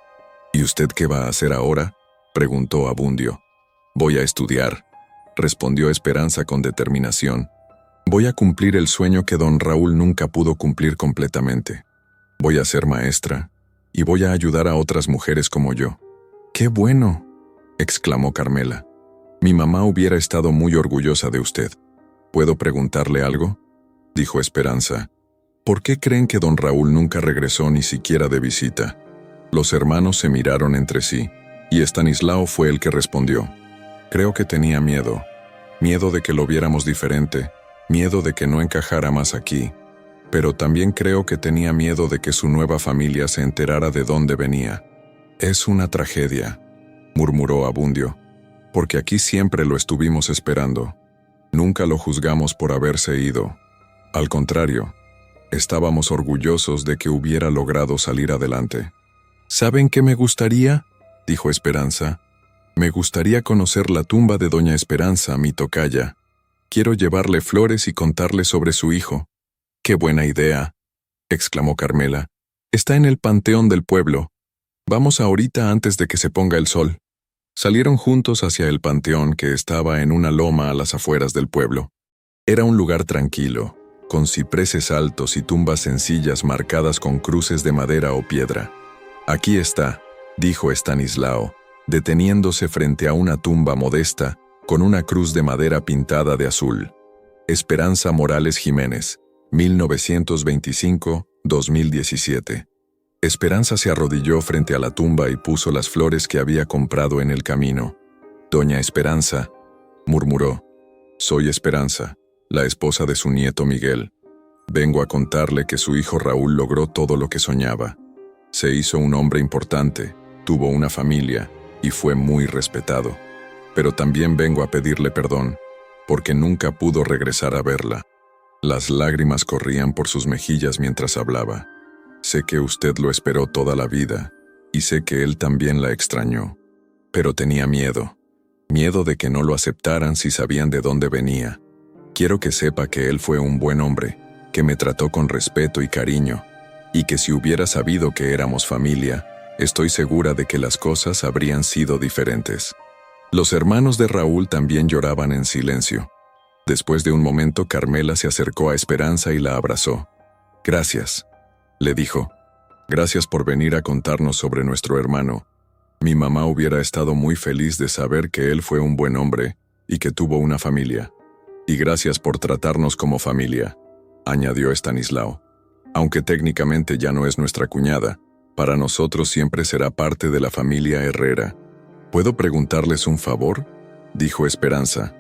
«¿Y usted qué va a hacer ahora?», preguntó Abundio. «Voy a estudiar», respondió Esperanza con determinación. «Voy a cumplir el sueño que don Raúl nunca pudo cumplir completamente. Voy a ser maestra, y voy a ayudar a otras mujeres como yo». «¡Qué bueno!», exclamó Carmela. «Mi mamá hubiera estado muy orgullosa de usted». «¿Puedo preguntarle algo?», dijo Esperanza. «¿Por qué creen que don Raúl nunca regresó ni siquiera de visita?». Los hermanos se miraron entre sí, y Estanislao fue el que respondió. «Creo que tenía miedo. Miedo de que lo viéramos diferente, miedo de que no encajara más aquí. Pero también creo que tenía miedo de que su nueva familia se enterara de dónde venía». «Es una tragedia», murmuró Abundio, «porque aquí siempre lo estuvimos esperando. Nunca lo juzgamos por haberse ido. Al contrario, estábamos orgullosos de que hubiera logrado salir adelante». «¿Saben qué me gustaría?», dijo Esperanza. «Me gustaría conocer la tumba de doña Esperanza, mi tocaya. Quiero llevarle flores y contarle sobre su hijo». «¡Qué buena idea!», exclamó Carmela. «Está en el panteón del pueblo. Vamos ahorita antes de que se ponga el sol». Salieron juntos hacia el panteón que estaba en una loma a las afueras del pueblo. Era un lugar tranquilo, con cipreses altos y tumbas sencillas marcadas con cruces de madera o piedra. «Aquí está», dijo Estanislao, deteniéndose frente a una tumba modesta con una cruz de madera pintada de azul. «Esperanza Morales Jiménez, 1925-2017». Esperanza se arrodilló frente a la tumba y puso las flores que había comprado en el camino. «Doña Esperanza», murmuró. «Soy Esperanza, la esposa de su nieto Miguel. Vengo a contarle que su hijo Raúl logró todo lo que soñaba. Se hizo un hombre importante, tuvo una familia y fue muy respetado. Pero también vengo a pedirle perdón, porque nunca pudo regresar a verla». Las lágrimas corrían por sus mejillas mientras hablaba. «Sé que usted lo esperó toda la vida, y sé que él también la extrañó. Pero tenía miedo. Miedo de que no lo aceptaran si sabían de dónde venía. Quiero que sepa que él fue un buen hombre, que me trató con respeto y cariño, y que si hubiera sabido que éramos familia, estoy segura de que las cosas habrían sido diferentes». Los hermanos de Raúl también lloraban en silencio. Después de un momento, Carmela se acercó a Esperanza y la abrazó. «Gracias», le dijo. «Gracias por venir a contarnos sobre nuestro hermano. Mi mamá hubiera estado muy feliz de saber que él fue un buen hombre y que tuvo una familia. Y gracias por tratarnos como familia», añadió Estanislao. «Aunque técnicamente ya no es nuestra cuñada, para nosotros siempre será parte de la familia Herrera». «¿Puedo preguntarles un favor?», dijo Esperanza.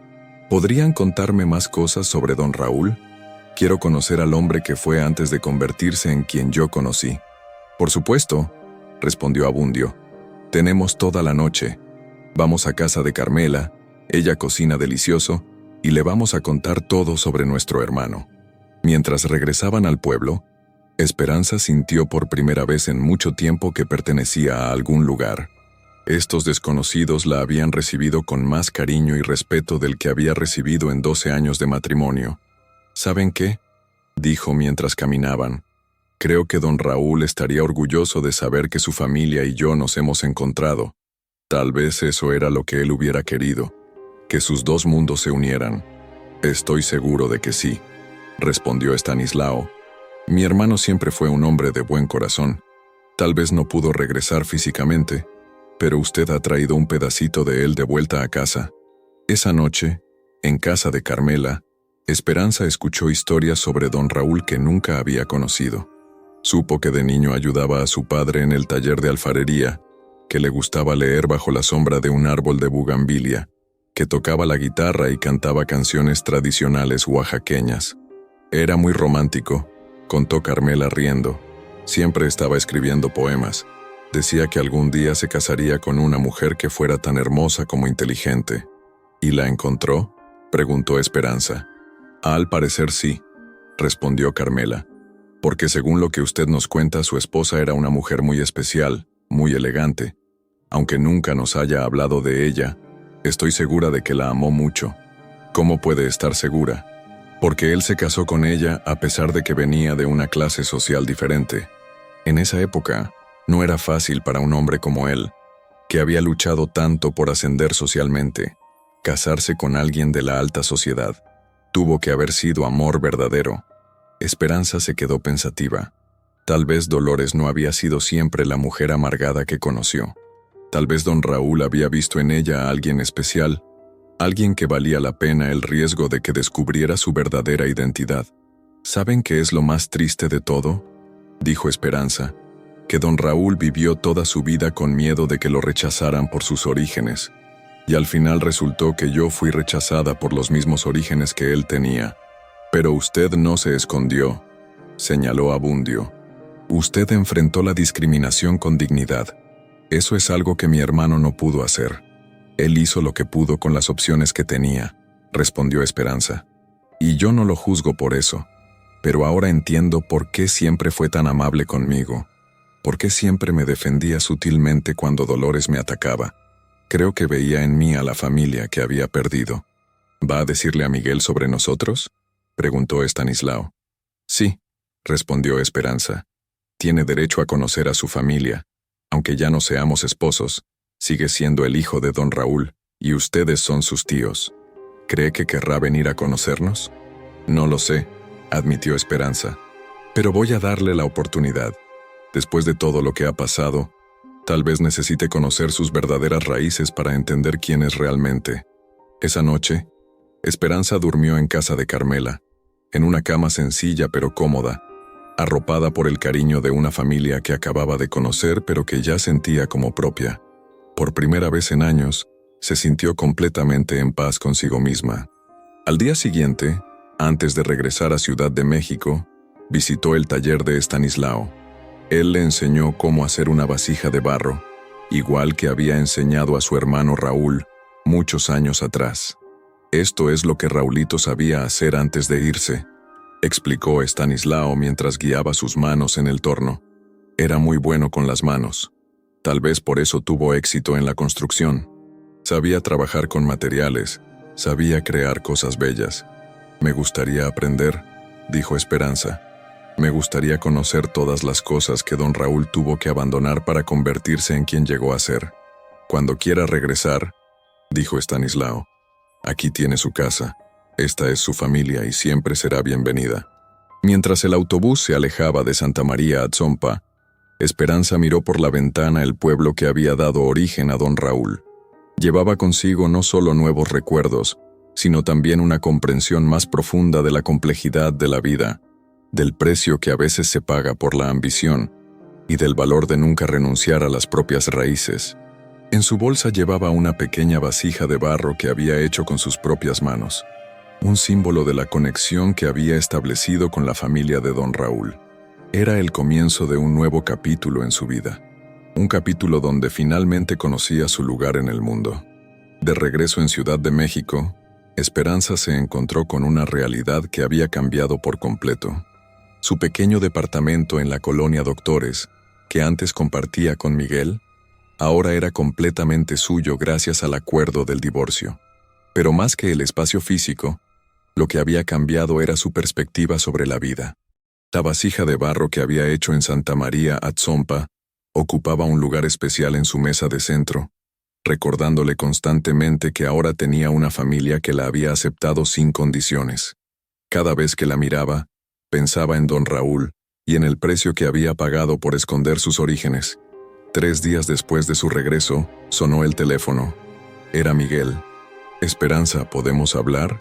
«¿Podrían contarme más cosas sobre don Raúl? Quiero conocer al hombre que fue antes de convertirse en quien yo conocí». Por supuesto, respondió Abundio. Tenemos toda la noche. Vamos a casa de Carmela, ella cocina delicioso, y le vamos a contar todo sobre nuestro hermano. Mientras regresaban al pueblo, Esperanza sintió por primera vez en mucho tiempo que pertenecía a algún lugar. Estos desconocidos la habían recibido con más cariño y respeto del que había recibido en 12 años de matrimonio. ¿Saben qué?, dijo mientras caminaban. Creo que don Raúl estaría orgulloso de saber que su familia y yo nos hemos encontrado. Tal vez eso era lo que él hubiera querido, que sus dos mundos se unieran. Estoy seguro de que sí, respondió Estanislao. Mi hermano siempre fue un hombre de buen corazón. Tal vez no pudo regresar físicamente, pero usted ha traído un pedacito de él de vuelta a casa. Esa noche, en casa de Carmela, Esperanza escuchó historias sobre don Raúl que nunca había conocido. Supo que de niño ayudaba a su padre en el taller de alfarería, que le gustaba leer bajo la sombra de un árbol de bugambilia, que tocaba la guitarra y cantaba canciones tradicionales oaxaqueñas. Era muy romántico, contó Carmela riendo. Siempre estaba escribiendo poemas. Decía que algún día se casaría con una mujer que fuera tan hermosa como inteligente. ¿Y la encontró?, preguntó Esperanza. Al parecer sí, respondió Carmela, porque según lo que usted nos cuenta, su esposa era una mujer muy especial, muy elegante. Aunque nunca nos haya hablado de ella, estoy segura de que la amó mucho. ¿Cómo puede estar segura? Porque él se casó con ella a pesar de que venía de una clase social diferente. En esa época, no era fácil para un hombre como él, que había luchado tanto por ascender socialmente, casarse con alguien de la alta sociedad. Tuvo que haber sido amor verdadero. Esperanza se quedó pensativa. Tal vez Dolores no había sido siempre la mujer amargada que conoció. Tal vez don Raúl había visto en ella a alguien especial, alguien que valía la pena el riesgo de que descubriera su verdadera identidad. ¿Saben qué es lo más triste de todo?, dijo Esperanza, que don Raúl vivió toda su vida con miedo de que lo rechazaran por sus orígenes, y al final resultó que yo fui rechazada por los mismos orígenes que él tenía. Pero usted no se escondió, señaló Abundio. Usted enfrentó la discriminación con dignidad. Eso es algo que mi hermano no pudo hacer. Él hizo lo que pudo con las opciones que tenía, respondió Esperanza. Y yo no lo juzgo por eso. Pero ahora entiendo por qué siempre fue tan amable conmigo. Por qué siempre me defendía sutilmente cuando Dolores me atacaba. Creo que veía en mí a la familia que había perdido. ¿Va a decirle a Miguel sobre nosotros?, preguntó Estanislao. Sí, respondió Esperanza. Tiene derecho a conocer a su familia. Aunque ya no seamos esposos, sigue siendo el hijo de don Raúl, y ustedes son sus tíos. ¿Cree que querrá venir a conocernos? No lo sé, admitió Esperanza. Pero voy a darle la oportunidad. Después de todo lo que ha pasado, tal vez necesite conocer sus verdaderas raíces para entender quién es realmente. Esa noche, Esperanza durmió en casa de Carmela, en una cama sencilla pero cómoda, arropada por el cariño de una familia que acababa de conocer pero que ya sentía como propia. Por primera vez en años, se sintió completamente en paz consigo misma. Al día siguiente, antes de regresar a Ciudad de México, visitó el taller de Estanislao. Él le enseñó cómo hacer una vasija de barro, igual que había enseñado a su hermano Raúl muchos años atrás. Esto es lo que Raulito sabía hacer antes de irse, explicó Estanislao mientras guiaba sus manos en el torno. Era muy bueno con las manos. Tal vez por eso tuvo éxito en la construcción. Sabía trabajar con materiales, sabía crear cosas bellas. Me gustaría aprender, dijo Esperanza. Me gustaría conocer todas las cosas que don Raúl tuvo que abandonar para convertirse en quien llegó a ser. Cuando quiera regresar, dijo Estanislao, aquí tiene su casa. Esta es su familia y siempre será bienvenida. Mientras el autobús se alejaba de Santa María Atzompa, Esperanza miró por la ventana el pueblo que había dado origen a don Raúl. Llevaba consigo no solo nuevos recuerdos, sino también una comprensión más profunda de la complejidad de la vida, del precio que a veces se paga por la ambición y del valor de nunca renunciar a las propias raíces. En su bolsa llevaba una pequeña vasija de barro que había hecho con sus propias manos, un símbolo de la conexión que había establecido con la familia de don Raúl. Era el comienzo de un nuevo capítulo en su vida. Un capítulo donde finalmente conocía su lugar en el mundo. De regreso en Ciudad de México, Esperanza se encontró con una realidad que había cambiado por completo. Su pequeño departamento en la colonia Doctores, que antes compartía con Miguel, ahora era completamente suyo gracias al acuerdo del divorcio. Pero más que el espacio físico, lo que había cambiado era su perspectiva sobre la vida. La vasija de barro que había hecho en Santa María Atzompa ocupaba un lugar especial en su mesa de centro, recordándole constantemente que ahora tenía una familia que la había aceptado sin condiciones. Cada vez que la miraba, pensaba en don Raúl y en el precio que había pagado por esconder sus orígenes. 3 días después de su regreso, sonó el teléfono. Era Miguel. «Esperanza, ¿podemos hablar?»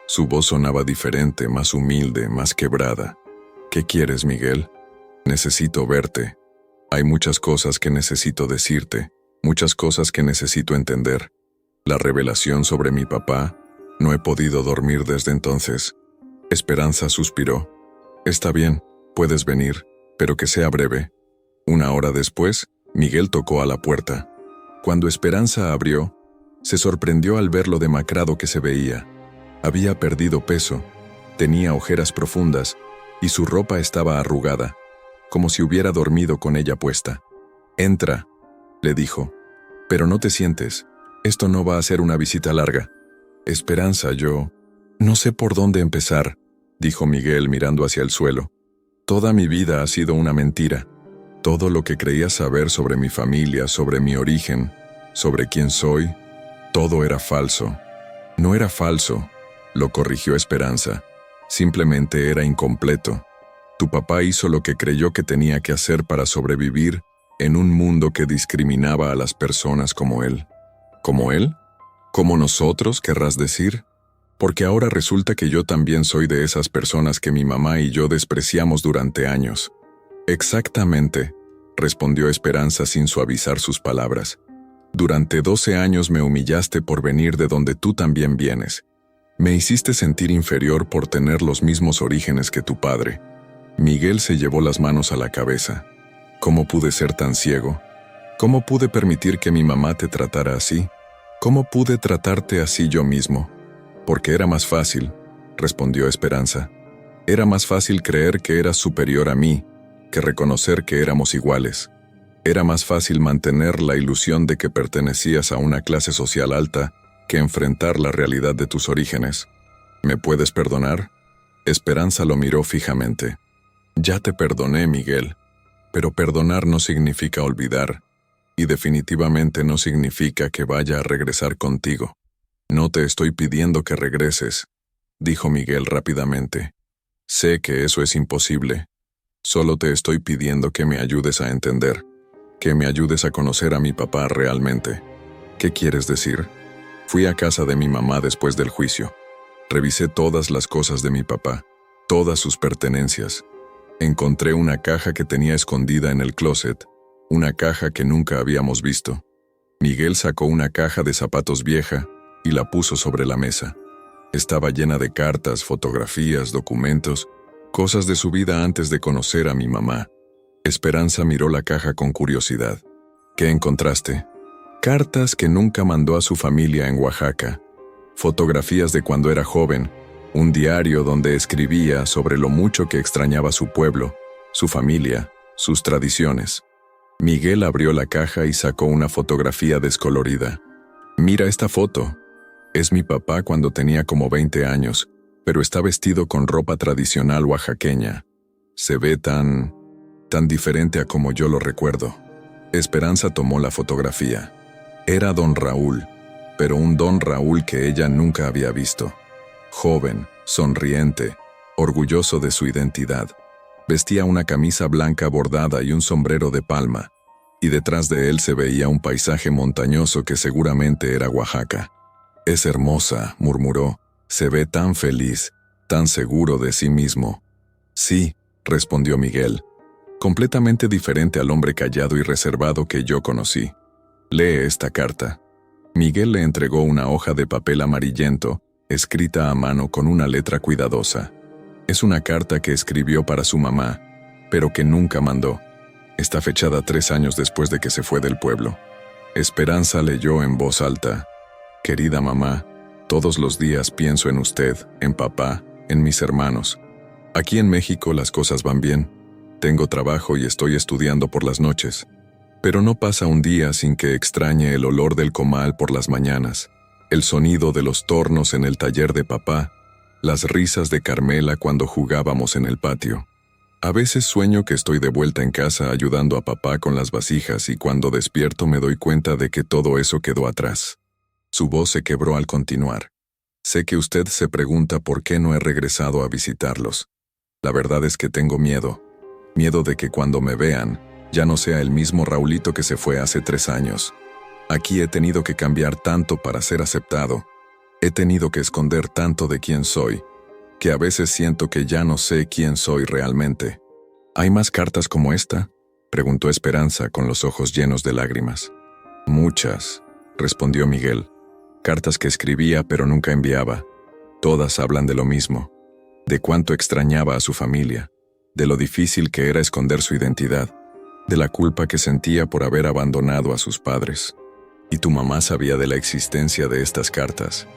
Su voz sonaba diferente, más humilde, más quebrada. «¿Qué quieres, Miguel?» «Necesito verte. Hay muchas cosas que necesito decirte, muchas cosas que necesito entender. La revelación sobre mi papá, no he podido dormir desde entonces». Esperanza suspiró. «Está bien, puedes venir, pero que sea breve». 1 hora después, Miguel tocó a la puerta. Cuando Esperanza abrió, se sorprendió al ver lo demacrado que se veía. Había perdido peso, tenía ojeras profundas y su ropa estaba arrugada, como si hubiera dormido con ella puesta. «Entra», le dijo, «pero no te sientes. Esto no va a ser una visita larga». «Esperanza, yo no sé por dónde empezar», dijo Miguel mirando hacia el suelo. «Toda mi vida ha sido una mentira. Todo lo que creía saber sobre mi familia, sobre mi origen, sobre quién soy, todo era falso». «No era falso», lo corrigió Esperanza. «Simplemente era incompleto. Tu papá hizo lo que creyó que tenía que hacer para sobrevivir en un mundo que discriminaba a las personas como él». «¿Como él? ¿Como nosotros, querrás decir? Porque ahora resulta que yo también soy de esas personas que mi mamá y yo despreciamos durante años». «Exactamente», respondió Esperanza sin suavizar sus palabras. «Durante 12 años me humillaste por venir de donde tú también vienes. Me hiciste sentir inferior por tener los mismos orígenes que tu padre». Miguel se llevó las manos a la cabeza. «¿Cómo pude ser tan ciego? ¿Cómo pude permitir que mi mamá te tratara así? ¿Cómo pude tratarte así yo mismo?» «Porque era más fácil», respondió Esperanza. «Era más fácil creer que eras superior a mí, que reconocer que éramos iguales. Era más fácil mantener la ilusión de que pertenecías a una clase social alta que enfrentar la realidad de tus orígenes. ¿Me puedes perdonar?» Esperanza lo miró fijamente. «Ya te perdoné, Miguel, pero perdonar no significa olvidar, y definitivamente no significa que vaya a regresar contigo». «No te estoy pidiendo que regreses», dijo Miguel rápidamente. «Sé que eso es imposible. Solo te estoy pidiendo que me ayudes a entender, que me ayudes a conocer a mi papá realmente». «¿Qué quieres decir?» «Fui a casa de mi mamá después del juicio. Revisé todas las cosas de mi papá, todas sus pertenencias. Encontré una caja que tenía escondida en el closet, una caja que nunca habíamos visto». Miguel sacó una caja de zapatos vieja y la puso sobre la mesa. Estaba llena de cartas, fotografías, documentos, cosas de su vida antes de conocer a mi mamá. Esperanza miró la caja con curiosidad. «¿Qué encontraste?» «Cartas que nunca mandó a su familia en Oaxaca, fotografías de cuando era joven, un diario donde escribía sobre lo mucho que extrañaba su pueblo, su familia, sus tradiciones». Miguel abrió la caja y sacó una fotografía descolorida. «Mira esta foto. Es mi papá cuando tenía como 20 años, pero está vestido con ropa tradicional oaxaqueña. Se ve tan diferente a como yo lo recuerdo». Esperanza tomó la fotografía. Era don Raúl, pero un don Raúl que ella nunca había visto. Joven, sonriente, orgulloso de su identidad. Vestía una camisa blanca bordada y un sombrero de palma, y detrás de él se veía un paisaje montañoso que seguramente era Oaxaca. «Es hermosa», murmuró. «Se ve tan feliz, tan seguro de sí mismo». «Sí», respondió Miguel, completamente diferente al hombre callado y reservado que yo conocí. «Lee esta carta». Miguel le entregó una hoja de papel amarillento, escrita a mano con una letra cuidadosa. Es una carta que escribió para su mamá, pero que nunca mandó. Está fechada 3 años después de que se fue del pueblo. Esperanza leyó en voz alta: Querida mamá, todos los días pienso en usted, en papá, en mis hermanos. Aquí en México las cosas van bien. Tengo trabajo y estoy estudiando por las noches. Pero no pasa un día sin que extrañe el olor del comal por las mañanas, el sonido de los tornos en el taller de papá, las risas de Carmela cuando jugábamos en el patio. A veces sueño que estoy de vuelta en casa ayudando a papá con las vasijas y cuando despierto me doy cuenta de que todo eso quedó atrás. Su voz se quebró al continuar. Sé que usted se pregunta por qué no he regresado a visitarlos. La verdad es que tengo miedo. Miedo de que cuando me vean, ya no sea el mismo Raulito que se fue hace 3 años. Aquí he tenido que cambiar tanto para ser aceptado. He tenido que esconder tanto de quién soy, que a veces siento que ya no sé quién soy realmente. ¿Hay más cartas como esta?, preguntó Esperanza con los ojos llenos de lágrimas. Muchas, respondió Miguel. Cartas que escribía pero nunca enviaba. Todas hablan de lo mismo, de cuánto extrañaba a su familia, de lo difícil que era esconder su identidad, de la culpa que sentía por haber abandonado a sus padres. ¿Y tu mamá sabía de la existencia de estas cartas?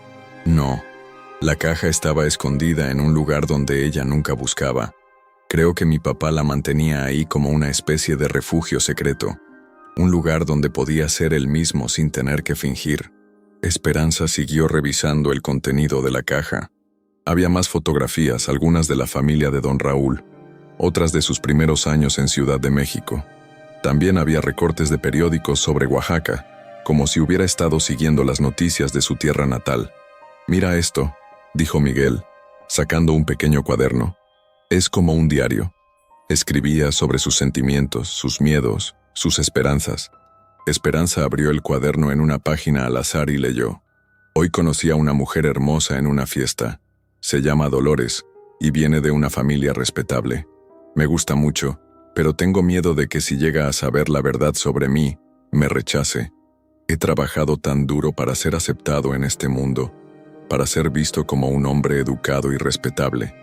No. La caja estaba escondida en un lugar donde ella nunca buscaba. Creo que mi papá la mantenía ahí como una especie de refugio secreto, un lugar donde podía ser él mismo sin tener que fingir. Esperanza siguió revisando el contenido de la caja. Había más fotografías, algunas de la familia de don Raúl, otras de sus primeros años en Ciudad de México. También había recortes de periódicos sobre Oaxaca, como si hubiera estado siguiendo las noticias de su tierra natal. Mira esto, dijo Miguel, sacando un pequeño cuaderno. Es como un diario. Escribía sobre sus sentimientos, sus miedos, sus esperanzas. Esperanza abrió el cuaderno en una página al azar y leyó: Hoy conocí a una mujer hermosa en una fiesta. Se llama Dolores y viene de una familia respetable. Me gusta mucho, pero tengo miedo de que si llega a saber la verdad sobre mí, me rechace. He trabajado tan duro para ser aceptado en este mundo, para ser visto como un hombre educado y respetable.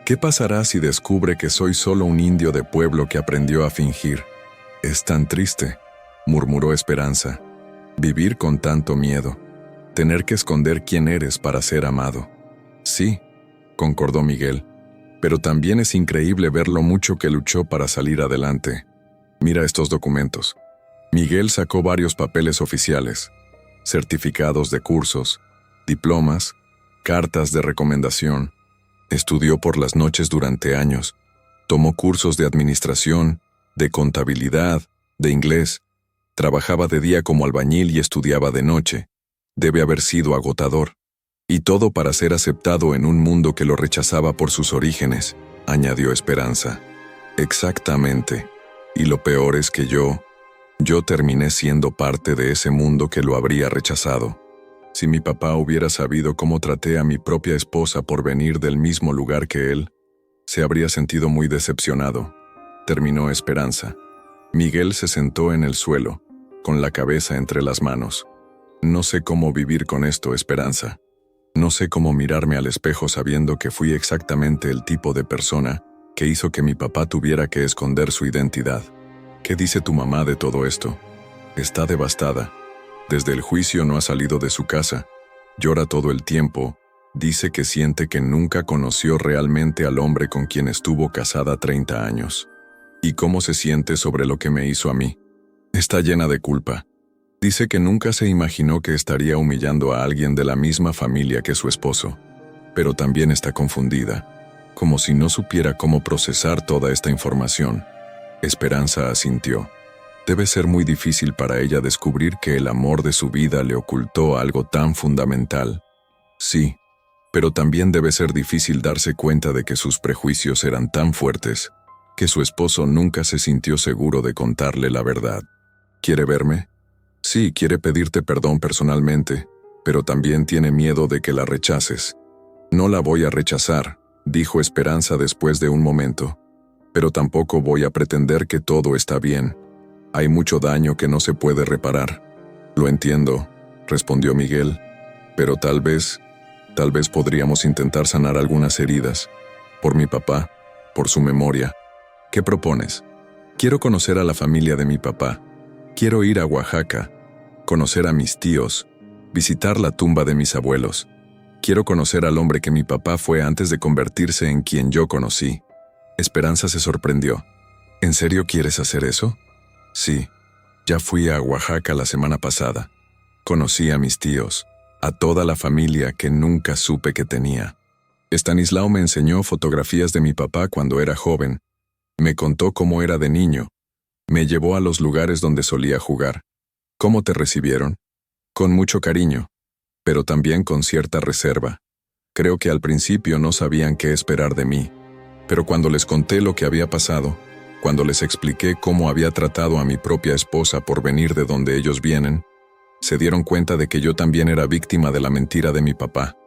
¿Qué pasará si descubre que soy solo un indio de pueblo que aprendió a fingir? Es tan triste, murmuró Esperanza. Vivir con tanto miedo, tener que esconder quién eres para ser amado. Sí, concordó Miguel, pero también es increíble ver lo mucho que luchó para salir adelante. Mira estos documentos. Miguel sacó varios papeles oficiales, certificados de cursos, diplomas, cartas de recomendación. Estudió por las noches durante años. Tomó cursos de administración, de contabilidad, de inglés. Trabajaba de día como albañil y estudiaba de noche. Debe haber sido agotador. Y todo para ser aceptado en un mundo que lo rechazaba por sus orígenes, añadió Esperanza. Exactamente. Y lo peor es que yo terminé siendo parte de ese mundo que lo habría rechazado. Si mi papá hubiera sabido cómo traté a mi propia esposa por venir del mismo lugar que él, se habría sentido muy decepcionado, terminó Esperanza. Miguel se sentó en el suelo, con la cabeza entre las manos. No sé cómo vivir con esto, Esperanza. No sé cómo mirarme al espejo sabiendo que fui exactamente el tipo de persona que hizo que mi papá tuviera que esconder su identidad. ¿Qué dice tu mamá de todo esto? Está devastada. Desde el juicio no ha salido de su casa. Llora todo el tiempo. Dice que siente que nunca conoció realmente al hombre con quien estuvo casada 30 años. ¿Y cómo se siente sobre lo que me hizo a mí? Está llena de culpa. Dice que nunca se imaginó que estaría humillando a alguien de la misma familia que su esposo. Pero también está confundida, como si no supiera cómo procesar toda esta información. Esperanza asintió. Debe ser muy difícil para ella descubrir que el amor de su vida le ocultó algo tan fundamental. Sí, pero también debe ser difícil darse cuenta de que sus prejuicios eran tan fuertes, que su esposo nunca se sintió seguro de contarle la verdad. ¿Quiere verme? Sí, quiere pedirte perdón personalmente, pero también tiene miedo de que la rechaces. No la voy a rechazar, dijo Esperanza después de un momento. Pero tampoco voy a pretender que todo está bien. Hay mucho daño que no se puede reparar. Lo entiendo, respondió Miguel, pero tal vez podríamos intentar sanar algunas heridas. Por mi papá, por su memoria. ¿Qué propones? Quiero conocer a la familia de mi papá. Quiero ir a Oaxaca, conocer a mis tíos, visitar la tumba de mis abuelos. Quiero conocer al hombre que mi papá fue antes de convertirse en quien yo conocí. Esperanza se sorprendió. ¿En serio quieres hacer eso? Sí. Ya fui a Oaxaca la semana pasada. Conocí a mis tíos, a toda la familia que nunca supe que tenía. Estanislao me enseñó fotografías de mi papá cuando era joven. Me contó cómo era de niño. Me llevó a los lugares donde solía jugar. ¿Cómo te recibieron? Con mucho cariño, pero también con cierta reserva. Creo que al principio no sabían qué esperar de mí, pero cuando les conté lo que había pasado, cuando les expliqué cómo había tratado a mi propia esposa por venir de donde ellos vienen, se dieron cuenta de que yo también era víctima de la mentira de mi papá.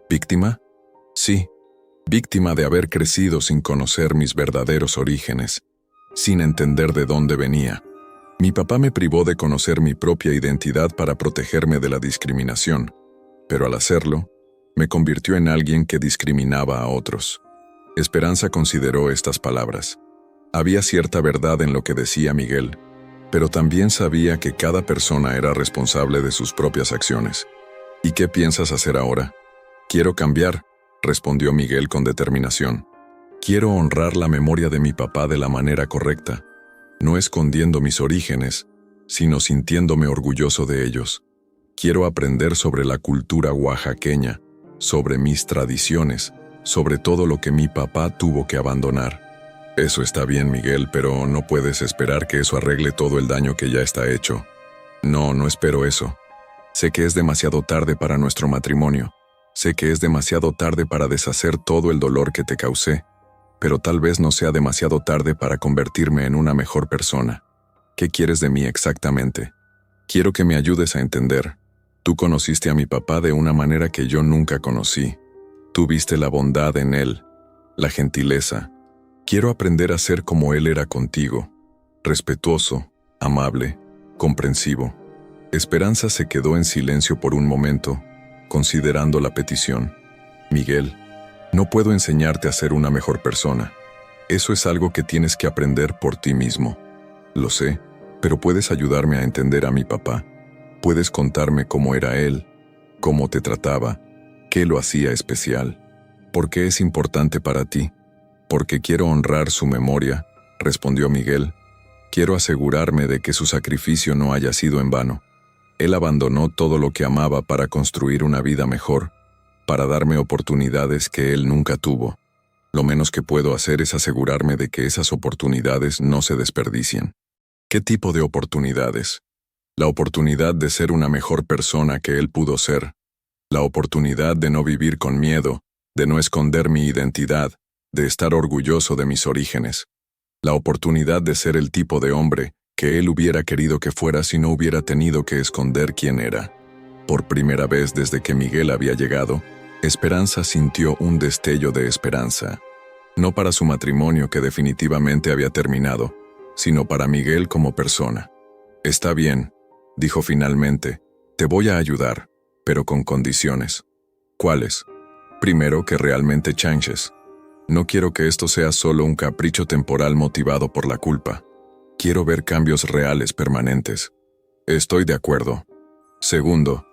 ¿Víctima? Sí, víctima de haber crecido sin conocer mis verdaderos orígenes, sin entender de dónde venía. Mi papá me privó de conocer mi propia identidad para protegerme de la discriminación, pero al hacerlo, me convirtió en alguien que discriminaba a otros. Esperanza consideró estas palabras. Había cierta verdad en lo que decía Miguel, pero también sabía que cada persona era responsable de sus propias acciones. ¿Y qué piensas hacer ahora? Quiero cambiar, respondió Miguel con determinación. Quiero honrar la memoria de mi papá de la manera correcta, no escondiendo mis orígenes, sino sintiéndome orgulloso de ellos. Quiero aprender sobre la cultura oaxaqueña, sobre mis tradiciones, sobre todo lo que mi papá tuvo que abandonar. Eso está bien, Miguel, pero no puedes esperar que eso arregle todo el daño que ya está hecho. No espero eso. Sé que es demasiado tarde para nuestro matrimonio. Sé que es demasiado tarde para deshacer todo el dolor que te causé, pero tal vez no sea demasiado tarde para convertirme en una mejor persona. ¿Qué quieres de mí exactamente? Quiero que me ayudes a entender. Tú conociste a mi papá de una manera que yo nunca conocí. Tú viste la bondad en él, la gentileza. Quiero aprender a ser como él era contigo, respetuoso, amable, comprensivo. Esperanza se quedó en silencio por un momento, considerando la petición. Miguel, no puedo enseñarte a ser una mejor persona. Eso es algo que tienes que aprender por ti mismo. Lo sé, pero puedes ayudarme a entender a mi papá. Puedes contarme cómo era él, cómo te trataba, qué lo hacía especial. ¿Por qué es importante para ti? Porque quiero honrar su memoria, respondió Miguel. Quiero asegurarme de que su sacrificio no haya sido en vano. Él abandonó todo lo que amaba para construir una vida mejor, para darme oportunidades que él nunca tuvo. Lo menos que puedo hacer es asegurarme de que esas oportunidades no se desperdicien. ¿Qué tipo de oportunidades? La oportunidad de ser una mejor persona que él pudo ser. La oportunidad de no vivir con miedo, de no esconder mi identidad, de estar orgulloso de mis orígenes. La oportunidad de ser el tipo de hombre que él hubiera querido que fuera si no hubiera tenido que esconder quién era. Por primera vez desde que Miguel había llegado, Esperanza sintió un destello de esperanza. No para su matrimonio que definitivamente había terminado, sino para Miguel como persona. Está bien, dijo finalmente, te voy a ayudar, pero con condiciones. ¿Cuáles? Primero, que realmente changes. No quiero que esto sea solo un capricho temporal motivado por la culpa. Quiero ver cambios reales permanentes. Estoy de acuerdo. Segundo,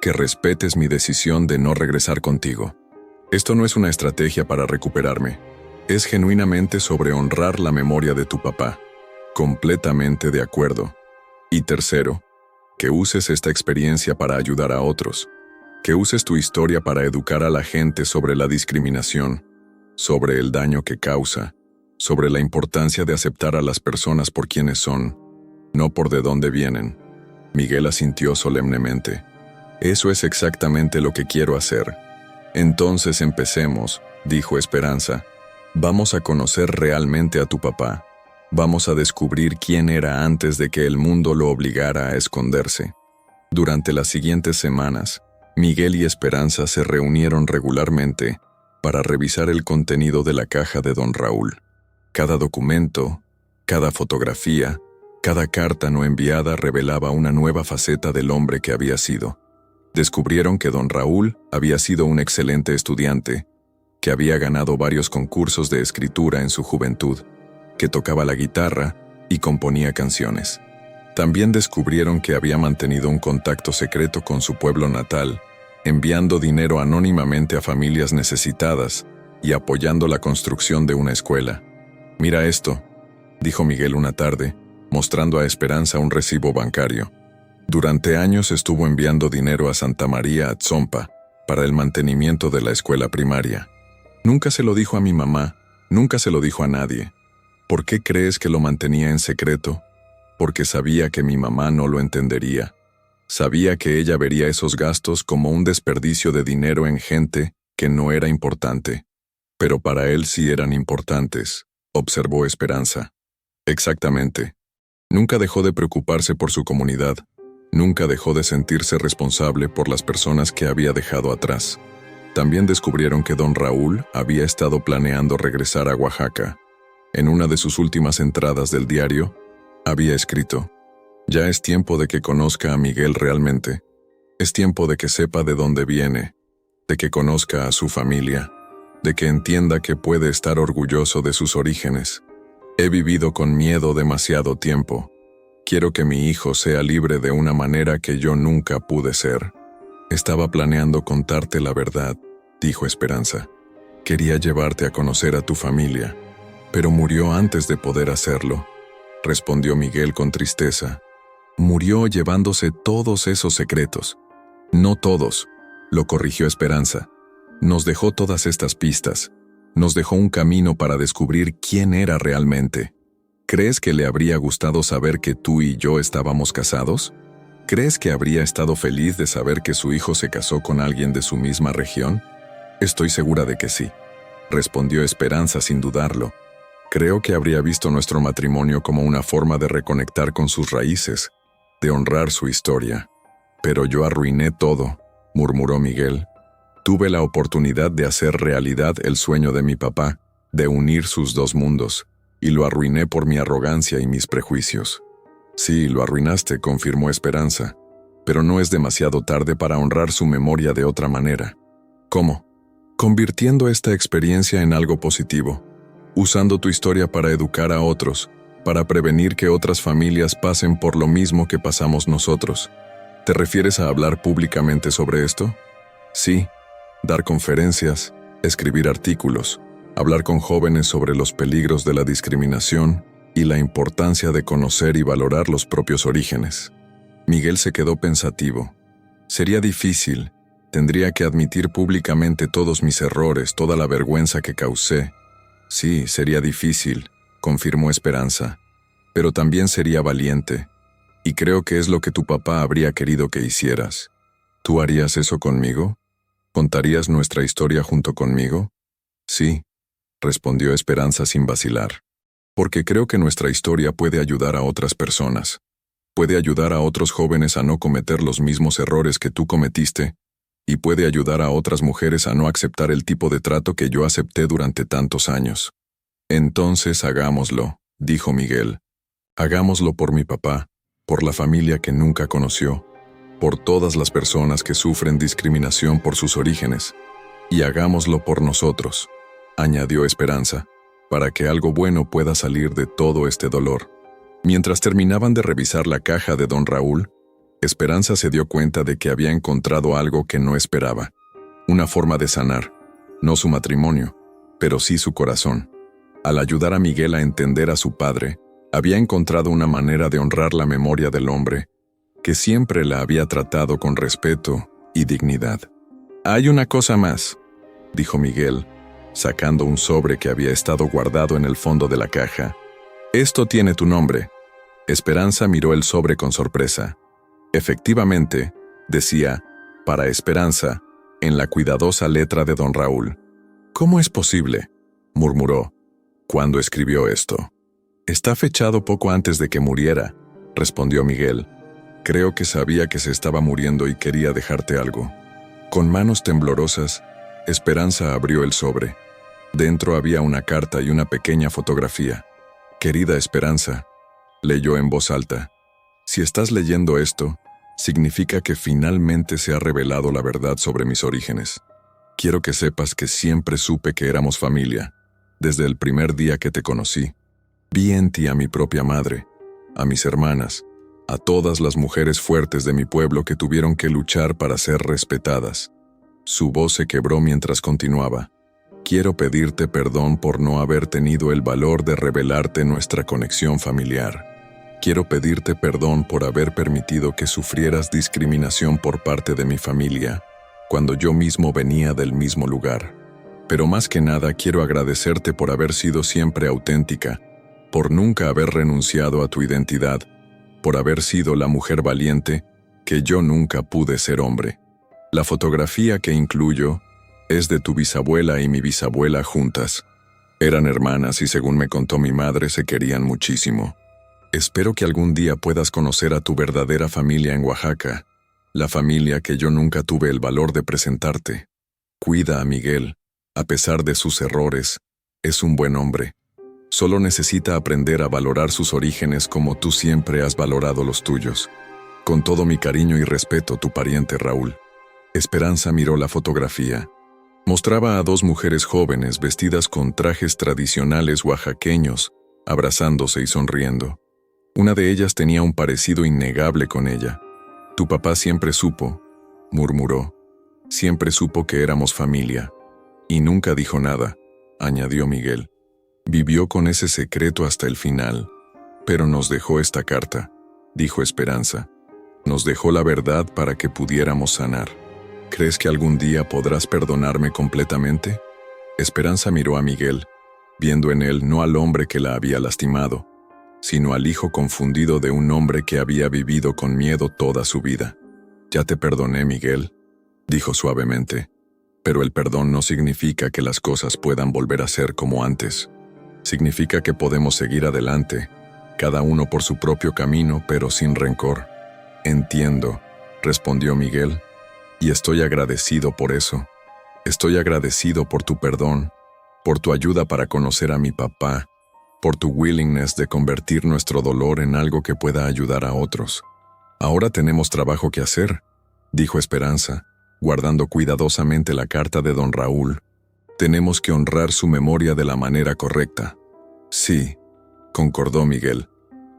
que respetes mi decisión de no regresar contigo. Esto no es una estrategia para recuperarme. Es genuinamente sobre honrar la memoria de tu papá. Completamente de acuerdo. Y tercero, que uses esta experiencia para ayudar a otros. Que uses tu historia para educar a la gente sobre la discriminación, sobre el daño que causa, sobre la importancia de aceptar a las personas por quienes son, no por de dónde vienen. Miguel asintió solemnemente. Eso es exactamente lo que quiero hacer. Entonces empecemos, dijo Esperanza. Vamos a conocer realmente a tu papá. Vamos a descubrir quién era antes de que el mundo lo obligara a esconderse. Durante las siguientes semanas, Miguel y Esperanza se reunieron regularmente para revisar el contenido de la caja de don Raúl. Cada documento, cada fotografía, cada carta no enviada revelaba una nueva faceta del hombre que había sido. Descubrieron que don Raúl había sido un excelente estudiante, que había ganado varios concursos de escritura en su juventud, que tocaba la guitarra y componía canciones. También descubrieron que había mantenido un contacto secreto con su pueblo natal, enviando dinero anónimamente a familias necesitadas y apoyando la construcción de una escuela. «Mira esto», dijo Miguel una tarde, mostrando a Esperanza un recibo bancario. Durante años estuvo enviando dinero a Santa María Atzompa para el mantenimiento de la escuela primaria. Nunca se lo dijo a mi mamá, nunca se lo dijo a nadie. ¿Por qué crees que lo mantenía en secreto? Porque sabía que mi mamá no lo entendería. Sabía que ella vería esos gastos como un desperdicio de dinero en gente que no era importante. Pero para él sí eran importantes, observó Esperanza. Exactamente. Nunca dejó de preocuparse por su comunidad. Nunca dejó de sentirse responsable por las personas que había dejado atrás. También descubrieron que don Raúl había estado planeando regresar a Oaxaca. En una de sus últimas entradas del diario, había escrito: «Ya es tiempo de que conozca a Miguel realmente. Es tiempo de que sepa de dónde viene, de que conozca a su familia, de que entienda que puede estar orgulloso de sus orígenes. He vivido con miedo demasiado tiempo. Quiero que mi hijo sea libre de una manera que yo nunca pude ser». «Estaba planeando contarte la verdad», dijo Esperanza. «Quería llevarte a conocer a tu familia, pero murió antes de poder hacerlo», respondió Miguel con tristeza. «Murió llevándose todos esos secretos». «No todos», lo corrigió Esperanza. «Nos dejó todas estas pistas. Nos dejó un camino para descubrir quién era realmente. ¿Crees que le habría gustado saber que tú y yo estábamos casados? ¿Crees que habría estado feliz de saber que su hijo se casó con alguien de su misma región?» «Estoy segura de que sí», respondió Esperanza sin dudarlo. «Creo que habría visto nuestro matrimonio como una forma de reconectar con sus raíces, de honrar su historia. Pero yo arruiné todo», murmuró Miguel. «Tuve la oportunidad de hacer realidad el sueño de mi papá, de unir sus dos mundos, y lo arruiné por mi arrogancia y mis prejuicios». «Sí, lo arruinaste», confirmó Esperanza, «pero no es demasiado tarde para honrar su memoria de otra manera». «¿Cómo?» «Convirtiendo esta experiencia en algo positivo, usando tu historia para educar a otros, para prevenir que otras familias pasen por lo mismo que pasamos nosotros». «¿Te refieres a hablar públicamente sobre esto?» «Sí, dar conferencias, escribir artículos, hablar con jóvenes sobre los peligros de la discriminación y la importancia de conocer y valorar los propios orígenes». Miguel se quedó pensativo. «Sería difícil. Tendría que admitir públicamente todos mis errores, toda la vergüenza que causé». «Sí, sería difícil», confirmó Esperanza, «pero también sería valiente. Y creo que es lo que tu papá habría querido que hicieras. ¿Tú harías eso conmigo? ¿Contarías nuestra historia junto conmigo?» «Sí», respondió Esperanza sin vacilar. «Porque creo que nuestra historia puede ayudar a otras personas. Puede ayudar a otros jóvenes a no cometer los mismos errores que tú cometiste, y puede ayudar a otras mujeres a no aceptar el tipo de trato que yo acepté durante tantos años». «Entonces hagámoslo», dijo Miguel. «Hagámoslo por mi papá, por la familia que nunca conoció, por todas las personas que sufren discriminación por sus orígenes, y hagámoslo por nosotros», añadió Esperanza, «para que algo bueno pueda salir de todo este dolor». Mientras terminaban de revisar la caja de don Raúl, Esperanza se dio cuenta de que había encontrado algo que no esperaba. Una forma de sanar, no su matrimonio, pero sí su corazón. Al ayudar a Miguel a entender a su padre, había encontrado una manera de honrar la memoria del hombre, que siempre la había tratado con respeto y dignidad. «Hay una cosa más», dijo Miguel, sacando un sobre que había estado guardado en el fondo de la caja. «Esto tiene tu nombre». Esperanza miró el sobre con sorpresa. Efectivamente, decía, «Para Esperanza», en la cuidadosa letra de don Raúl. «¿Cómo es posible?», murmuró. «¿Cuándo escribió esto?» «Está fechado poco antes de que muriera», respondió Miguel. «Creo que sabía que se estaba muriendo y quería dejarte algo». Con manos temblorosas, Esperanza abrió el sobre. Dentro había una carta y una pequeña fotografía. «Querida Esperanza», leyó en voz alta, «si estás leyendo esto, significa que finalmente se ha revelado la verdad sobre mis orígenes. Quiero que sepas que siempre supe que éramos familia, desde el primer día que te conocí. Vi en ti a mi propia madre, a mis hermanas, a todas las mujeres fuertes de mi pueblo que tuvieron que luchar para ser respetadas. Su voz se quebró mientras continuaba. Quiero pedirte perdón por no haber tenido el valor de revelarte nuestra conexión familiar. Quiero pedirte perdón por haber permitido que sufrieras discriminación por parte de mi familia, cuando yo mismo venía del mismo lugar. Pero más que nada quiero agradecerte por haber sido siempre auténtica, por nunca haber renunciado a tu identidad, por haber sido la mujer valiente que yo nunca pude ser hombre. La fotografía que incluyo es de tu bisabuela y mi bisabuela juntas. Eran hermanas y según me contó mi madre se querían muchísimo. Espero que algún día puedas conocer a tu verdadera familia en Oaxaca, la familia que yo nunca tuve el valor de presentarte. Cuida a Miguel, a pesar de sus errores, es un buen hombre. Solo necesita aprender a valorar sus orígenes como tú siempre has valorado los tuyos. Con todo mi cariño y respeto, tu pariente Raúl. Esperanza miró la fotografía. Mostraba a dos mujeres jóvenes vestidas con trajes tradicionales oaxaqueños, abrazándose y sonriendo. Una de ellas tenía un parecido innegable con ella. Tu papá siempre supo, murmuró. Siempre supo que éramos familia. Y nunca dijo nada, añadió Miguel. Vivió con ese secreto hasta el final. Pero nos dejó esta carta, dijo Esperanza. Nos dejó la verdad para que pudiéramos sanar. ¿Crees que algún día podrás perdonarme completamente? Esperanza miró a Miguel, viendo en él no al hombre que la había lastimado, sino al hijo confundido de un hombre que había vivido con miedo toda su vida. Ya te perdoné, Miguel, dijo suavemente, pero el perdón no significa que las cosas puedan volver a ser como antes. Significa que podemos seguir adelante, cada uno por su propio camino, pero sin rencor. Entiendo, respondió Miguel, y estoy agradecido por eso. Estoy agradecido por tu perdón, por tu ayuda para conocer a mi papá, por tu willingness de convertir nuestro dolor en algo que pueda ayudar a otros. Ahora tenemos trabajo que hacer, dijo Esperanza, guardando cuidadosamente la carta de don Raúl. Tenemos que honrar su memoria de la manera correcta. Sí, concordó Miguel.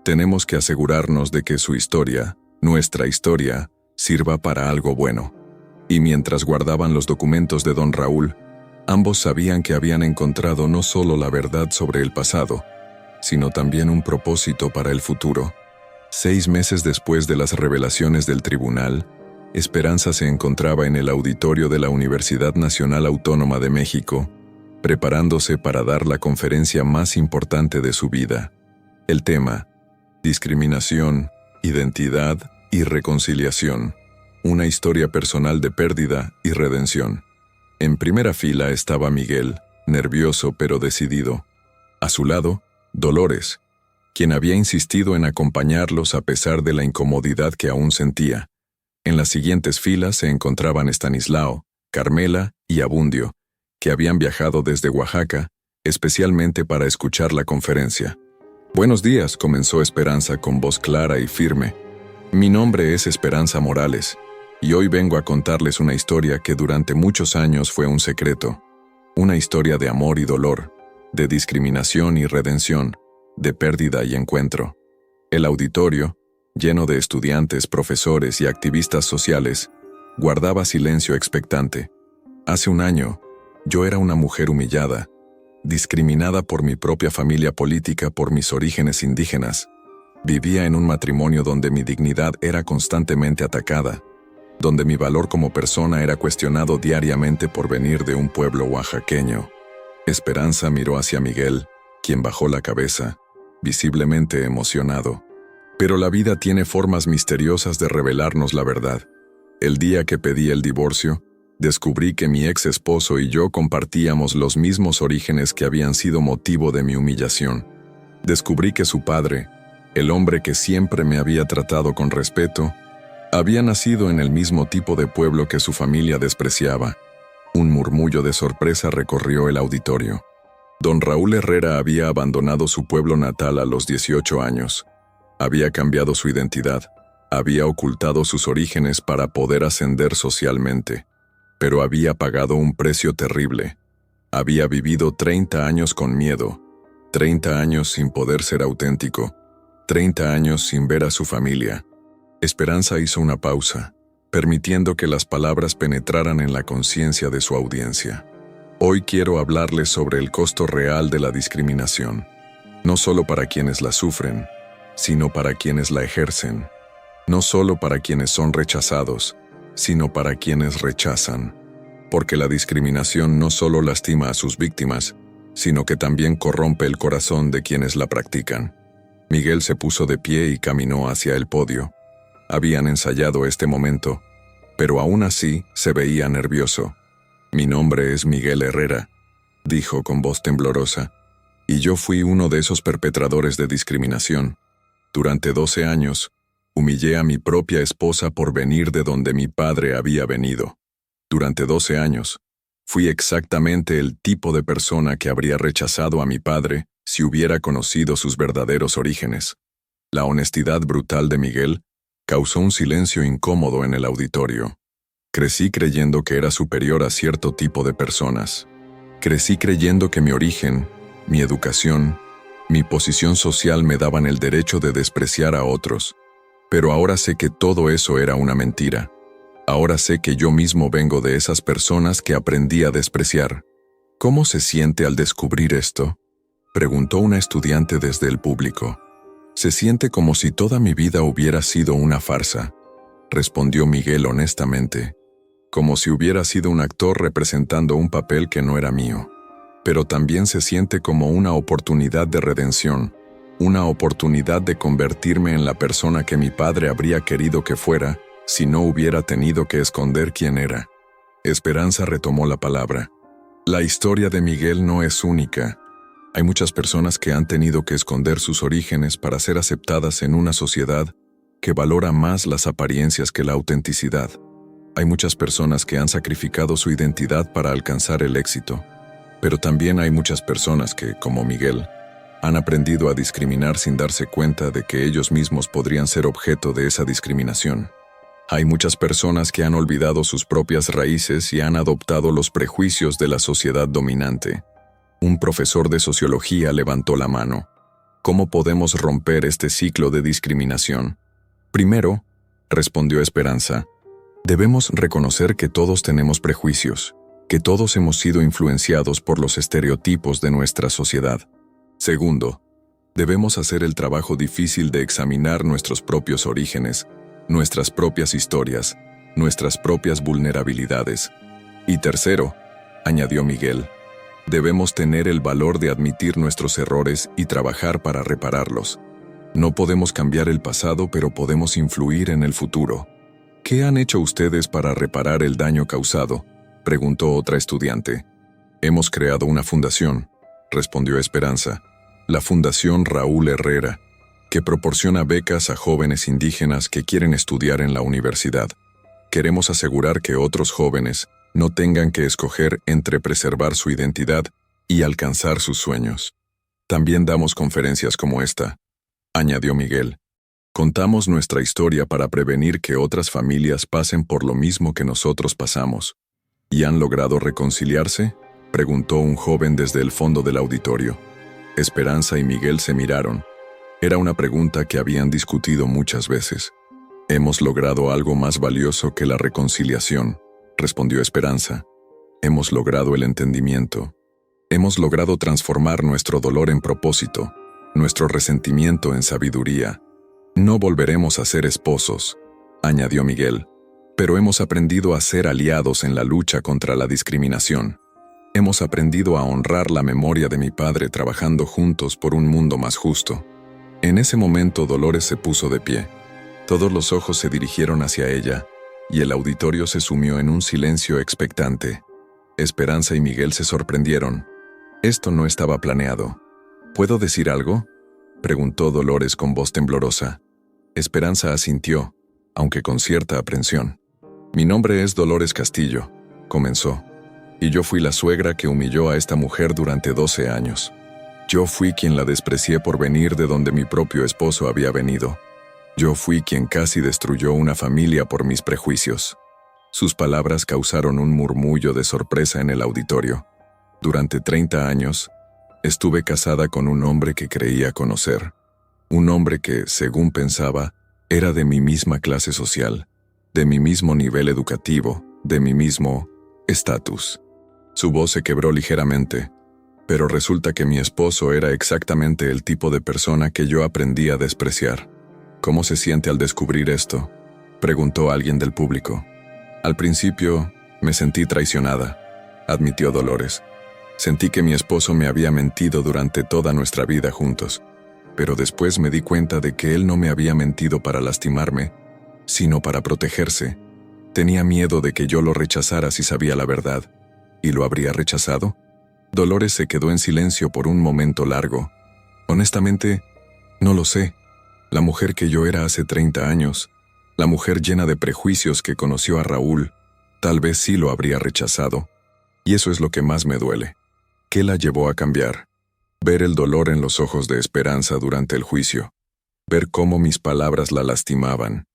Tenemos que asegurarnos de que su historia, nuestra historia, sirva para algo bueno. Y mientras guardaban los documentos de don Raúl, ambos sabían que habían encontrado no solo la verdad sobre el pasado, sino también un propósito para el futuro. 6 meses después de las revelaciones del tribunal, Esperanza se encontraba en el auditorio de la Universidad Nacional Autónoma de México, preparándose para dar la conferencia más importante de su vida. El tema: discriminación, identidad y reconciliación. Una historia personal de pérdida y redención. En primera fila estaba Miguel, nervioso pero decidido. A su lado, Dolores, quien había insistido en acompañarlos a pesar de la incomodidad que aún sentía. En las siguientes filas se encontraban Estanislao, Carmela y Abundio, que habían viajado desde Oaxaca, especialmente para escuchar la conferencia. Buenos días, comenzó Esperanza con voz clara y firme. Mi nombre es Esperanza Morales, y hoy vengo a contarles una historia que durante muchos años fue un secreto. Una historia de amor y dolor, de discriminación y redención, de pérdida y encuentro. El auditorio, lleno de estudiantes, profesores y activistas sociales, guardaba silencio expectante. Hace un año, yo era una mujer humillada, discriminada por mi propia familia política por mis orígenes indígenas. Vivía en un matrimonio donde mi dignidad era constantemente atacada, donde mi valor como persona era cuestionado diariamente por venir de un pueblo oaxaqueño. Esperanza miró hacia Miguel, quien bajó la cabeza, visiblemente emocionado. Pero la vida tiene formas misteriosas de revelarnos la verdad. El día que pedí el divorcio, descubrí que mi ex esposo y yo compartíamos los mismos orígenes que habían sido motivo de mi humillación. Descubrí que su padre, el hombre que siempre me había tratado con respeto, había nacido en el mismo tipo de pueblo que su familia despreciaba. Un murmullo de sorpresa recorrió el auditorio. Don Raúl Herrera había abandonado su pueblo natal a los 18 años. Había cambiado su identidad, había ocultado sus orígenes para poder ascender socialmente, pero había pagado un precio terrible. Había vivido 30 años con miedo, 30 años sin poder ser auténtico. 30 años sin ver a su familia. Esperanza hizo una pausa, permitiendo que las palabras penetraran en la conciencia de su audiencia. Hoy quiero hablarles sobre el costo real de la discriminación, no solo para quienes la sufren, sino para quienes la ejercen, no solo para quienes son rechazados, sino para quienes rechazan, porque la discriminación no solo lastima a sus víctimas, sino que también corrompe el corazón de quienes la practican. Miguel se puso de pie y caminó hacia el podio. Habían ensayado este momento, pero aún así se veía nervioso. «Mi nombre es Miguel Herrera», dijo con voz temblorosa, «y yo fui uno de esos perpetradores de discriminación. Durante 12 años, humillé a mi propia esposa por venir de donde mi padre había venido. Durante 12 años, fui exactamente el tipo de persona que habría rechazado a mi padre si hubiera conocido sus verdaderos orígenes». La honestidad brutal de Miguel causó un silencio incómodo en el auditorio. Crecí creyendo que era superior a cierto tipo de personas. Crecí creyendo que mi origen, mi educación, mi posición social me daban el derecho de despreciar a otros. Pero ahora sé que todo eso era una mentira. Ahora sé que yo mismo vengo de esas personas que aprendí a despreciar. «¿Cómo se siente al descubrir esto?», preguntó una estudiante desde el público. «Se siente como si toda mi vida hubiera sido una farsa», respondió Miguel honestamente. «Como si hubiera sido un actor representando un papel que no era mío. Pero también se siente como una oportunidad de redención, una oportunidad de convertirme en la persona que mi padre habría querido que fuera si no hubiera tenido que esconder quién era». Esperanza retomó la palabra. «La historia de Miguel no es única. Hay muchas personas que han tenido que esconder sus orígenes para ser aceptadas en una sociedad que valora más las apariencias que la autenticidad. Hay muchas personas que han sacrificado su identidad para alcanzar el éxito. Pero también hay muchas personas que, como Miguel, han aprendido a discriminar sin darse cuenta de que ellos mismos podrían ser objeto de esa discriminación. Hay muchas personas que han olvidado sus propias raíces y han adoptado los prejuicios de la sociedad dominante». Un profesor de sociología levantó la mano. «¿Cómo podemos romper este ciclo de discriminación?». «Primero», respondió Esperanza, «debemos reconocer que todos tenemos prejuicios, que todos hemos sido influenciados por los estereotipos de nuestra sociedad. Segundo, debemos hacer el trabajo difícil de examinar nuestros propios orígenes, nuestras propias historias, nuestras propias vulnerabilidades. Y tercero», añadió Miguel, «debemos tener el valor de admitir nuestros errores y trabajar para repararlos. No podemos cambiar el pasado, pero podemos influir en el futuro». «¿Qué han hecho ustedes para reparar el daño causado?», preguntó otra estudiante. «Hemos creado una fundación», respondió Esperanza, «la Fundación Raúl Herrera, que proporciona becas a jóvenes indígenas que quieren estudiar en la universidad. Queremos asegurar que otros jóvenes no tengan que escoger entre preservar su identidad y alcanzar sus sueños. También damos conferencias como esta», añadió Miguel. «Contamos nuestra historia para prevenir que otras familias pasen por lo mismo que nosotros pasamos». «¿Y han logrado reconciliarse?», preguntó un joven desde el fondo del auditorio. Esperanza y Miguel se miraron. Era una pregunta que habían discutido muchas veces. «Hemos logrado algo más valioso que la reconciliación», respondió Esperanza. «Hemos logrado el entendimiento. Hemos logrado transformar nuestro dolor en propósito, nuestro resentimiento en sabiduría. No volveremos a ser esposos», añadió Miguel, «pero hemos aprendido a ser aliados en la lucha contra la discriminación. Hemos aprendido a honrar la memoria de mi padre trabajando juntos por un mundo más justo». En ese momento Dolores se puso de pie. Todos los ojos se dirigieron hacia ella, y el auditorio se sumió en un silencio expectante. Esperanza y Miguel se sorprendieron. Esto no estaba planeado. «¿Puedo decir algo?», preguntó Dolores con voz temblorosa. Esperanza asintió, aunque con cierta aprensión. «Mi nombre es Dolores Castillo», comenzó, «y yo fui la suegra que humilló a esta mujer durante 12 años. Yo fui quien la desprecié por venir de donde mi propio esposo había venido. Yo fui quien casi destruyó una familia por mis prejuicios». Sus palabras causaron un murmullo de sorpresa en el auditorio. Durante 30 años, Estuve casada con un hombre que creía conocer. Un hombre que, según pensaba, era de mi misma clase social, de mi mismo nivel educativo, de mi mismo estatus. Su voz se quebró ligeramente, pero resulta que mi esposo era exactamente el tipo de persona que yo aprendí a despreciar. ¿Cómo se siente al descubrir esto?, preguntó alguien del público. Al principio, me sentí traicionada, admitió Dolores. Sentí que mi esposo me había mentido durante toda nuestra vida juntos, pero después me di cuenta de que él no me había mentido para lastimarme, sino para protegerse. Tenía miedo de que yo lo rechazara si sabía la verdad. ¿Y lo habría rechazado? Dolores se quedó en silencio por un momento largo. Honestamente, no lo sé. La mujer que yo era hace 30 años, la mujer llena de prejuicios que conoció a Raúl, tal vez sí lo habría rechazado. Y eso es lo que más me duele. ¿Qué la llevó a cambiar? Ver el dolor en los ojos de Esperanza durante el juicio. Ver cómo mis palabras la lastimaban.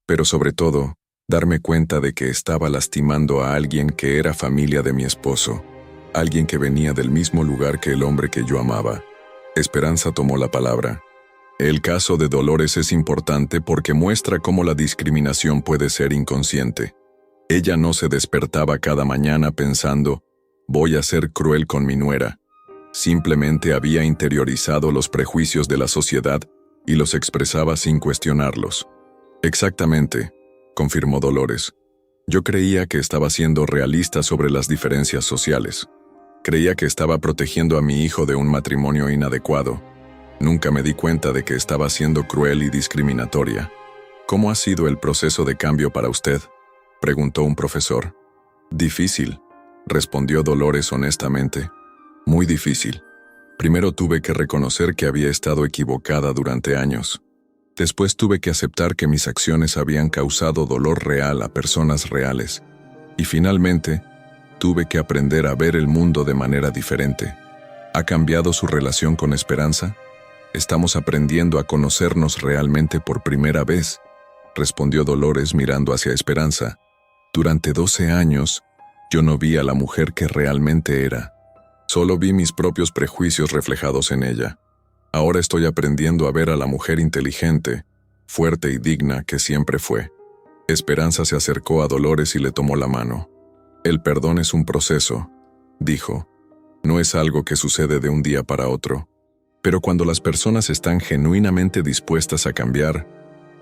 Pero sobre todo, darme cuenta de que estaba lastimando a alguien que era familia de mi esposo. Alguien que venía del mismo lugar que el hombre que yo amaba. Esperanza tomó la palabra. El caso de Dolores es importante porque muestra cómo la discriminación puede ser inconsciente. Ella no se despertaba cada mañana pensando, voy a ser cruel con mi nuera. Simplemente había interiorizado los prejuicios de la sociedad y los expresaba sin cuestionarlos. Exactamente, confirmó Dolores. Yo creía que estaba siendo realista sobre las diferencias sociales. Creía que estaba protegiendo a mi hijo de un matrimonio inadecuado. Nunca me di cuenta de que estaba siendo cruel y discriminatoria. ¿Cómo ha sido el proceso de cambio para usted?, preguntó un profesor. Difícil, respondió Dolores honestamente. Muy difícil. Primero tuve que reconocer que había estado equivocada durante años. Después tuve que aceptar que mis acciones habían causado dolor real a personas reales. Y finalmente, tuve que aprender a ver el mundo de manera diferente. ¿Ha cambiado su relación con Esperanza? Estamos aprendiendo a conocernos realmente por primera vez, respondió Dolores mirando hacia Esperanza. Durante 12 años, yo no vi a la mujer que realmente era. Solo vi mis propios prejuicios reflejados en ella. Ahora estoy aprendiendo a ver a la mujer inteligente, fuerte y digna que siempre fue. Esperanza se acercó a Dolores y le tomó la mano. El perdón es un proceso, dijo. No es algo que sucede de un día para otro. Pero cuando las personas están genuinamente dispuestas a cambiar,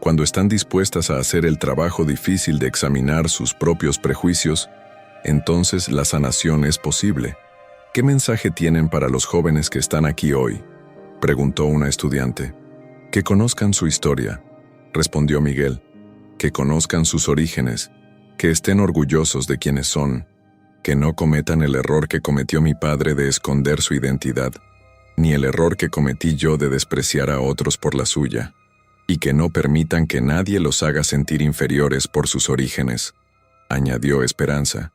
cuando están dispuestas a hacer el trabajo difícil de examinar sus propios prejuicios, entonces la sanación es posible. ¿Qué mensaje tienen para los jóvenes que están aquí hoy?, preguntó una estudiante. Que conozcan su historia, respondió Miguel. Que conozcan sus orígenes, que estén orgullosos de quienes son, que no cometan el error que cometió mi padre de esconder su identidad, ni el error que cometí yo de despreciar a otros por la suya, y que no permitan que nadie los haga sentir inferiores por sus orígenes, añadió Esperanza.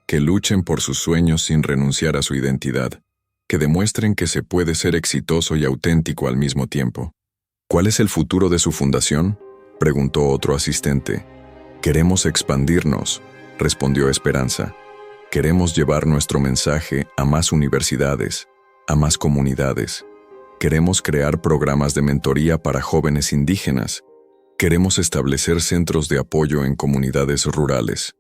Que luchen por sus sueños sin renunciar a su identidad, que demuestren que se puede ser exitoso y auténtico al mismo tiempo. ¿Cuál es el futuro de su fundación?, preguntó otro asistente. Queremos expandirnos, respondió Esperanza. Queremos llevar nuestro mensaje a más universidades, a más comunidades. Queremos crear programas de mentoría para jóvenes indígenas. Queremos establecer centros de apoyo en comunidades rurales.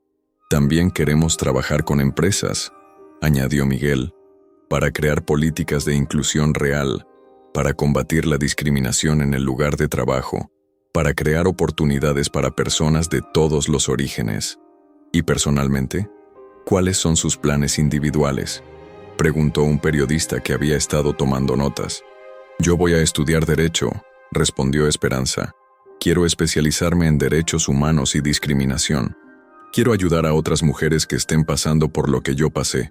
También queremos trabajar con empresas, añadió Miguel, para crear políticas de inclusión real, para combatir la discriminación en el lugar de trabajo, para crear oportunidades para personas de todos los orígenes. ¿Y personalmente? ¿Cuáles son sus planes individuales?, preguntó un periodista que había estado tomando notas. Yo voy a estudiar Derecho, respondió Esperanza. Quiero especializarme en derechos humanos y discriminación. Quiero ayudar a otras mujeres que estén pasando por lo que yo pasé.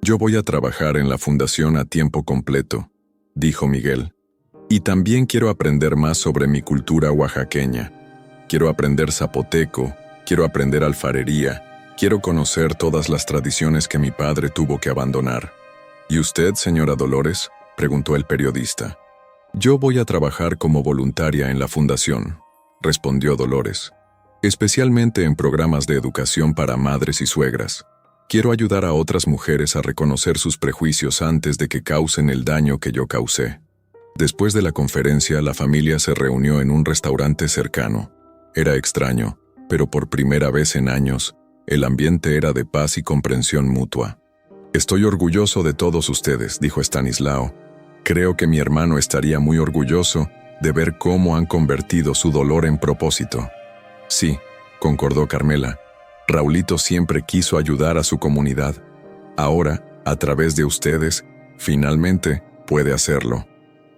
Yo voy a trabajar en la fundación a tiempo completo, dijo Miguel. Y también quiero aprender más sobre mi cultura oaxaqueña. Quiero aprender zapoteco, quiero aprender alfarería, quiero conocer todas las tradiciones que mi padre tuvo que abandonar. ¿Y usted, señora Dolores?, preguntó el periodista. Yo voy a trabajar como voluntaria en la fundación, respondió Dolores, especialmente en programas de educación para madres y suegras. Quiero ayudar a otras mujeres a reconocer sus prejuicios antes de que causen el daño que yo causé. Después de la conferencia, la familia se reunió en un restaurante cercano. Era extraño, pero por primera vez en años, el ambiente era de paz y comprensión mutua. Estoy orgulloso de todos ustedes, dijo Estanislao. Creo que mi hermano estaría muy orgulloso de ver cómo han convertido su dolor en propósito. Sí, concordó Carmela. Raulito siempre quiso ayudar a su comunidad. Ahora, a través de ustedes, finalmente puede hacerlo.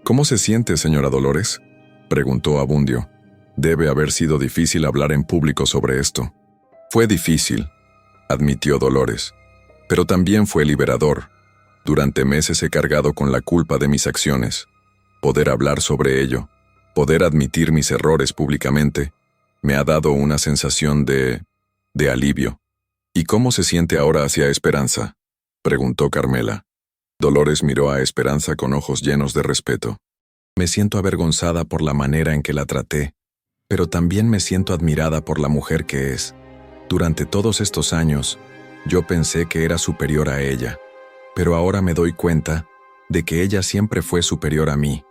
¿Cómo se siente, señora Dolores?, preguntó Abundio. Debe haber sido difícil hablar en público sobre esto. Fue difícil, admitió Dolores, pero también fue liberador. Durante meses he cargado con la culpa de mis acciones. Poder hablar sobre ello, poder admitir mis errores públicamente, me ha dado una sensación de alivio. ¿Y cómo se siente ahora hacia Esperanza?, preguntó Carmela. Dolores miró a Esperanza con ojos llenos de respeto. Me siento avergonzada por la manera en que la traté, pero también me siento admirada por la mujer que es. Durante todos estos años, yo pensé que era superior a ella, pero ahora me doy cuenta de que ella siempre fue superior a mí.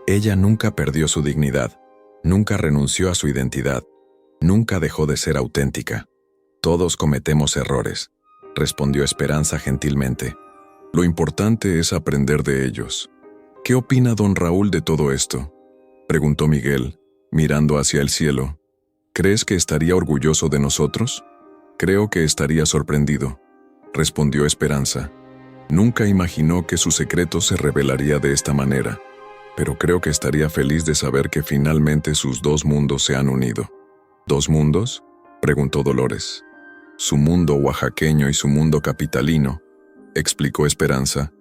Ella nunca perdió su dignidad, nunca renunció a su identidad, nunca dejó de ser auténtica. Todos cometemos errores, respondió Esperanza gentilmente. Lo importante es aprender de ellos. ¿Qué opina don Raúl de todo esto?, preguntó Miguel, mirando hacia el cielo. ¿Crees que estaría orgulloso de nosotros? Creo que estaría sorprendido, respondió Esperanza. Nunca imaginó que su secreto se revelaría de esta manera, pero creo que estaría feliz de saber que finalmente sus dos mundos se han unido. ¿Dos mundos?, preguntó Dolores. Su mundo oaxaqueño y su mundo capitalino, explicó Esperanza.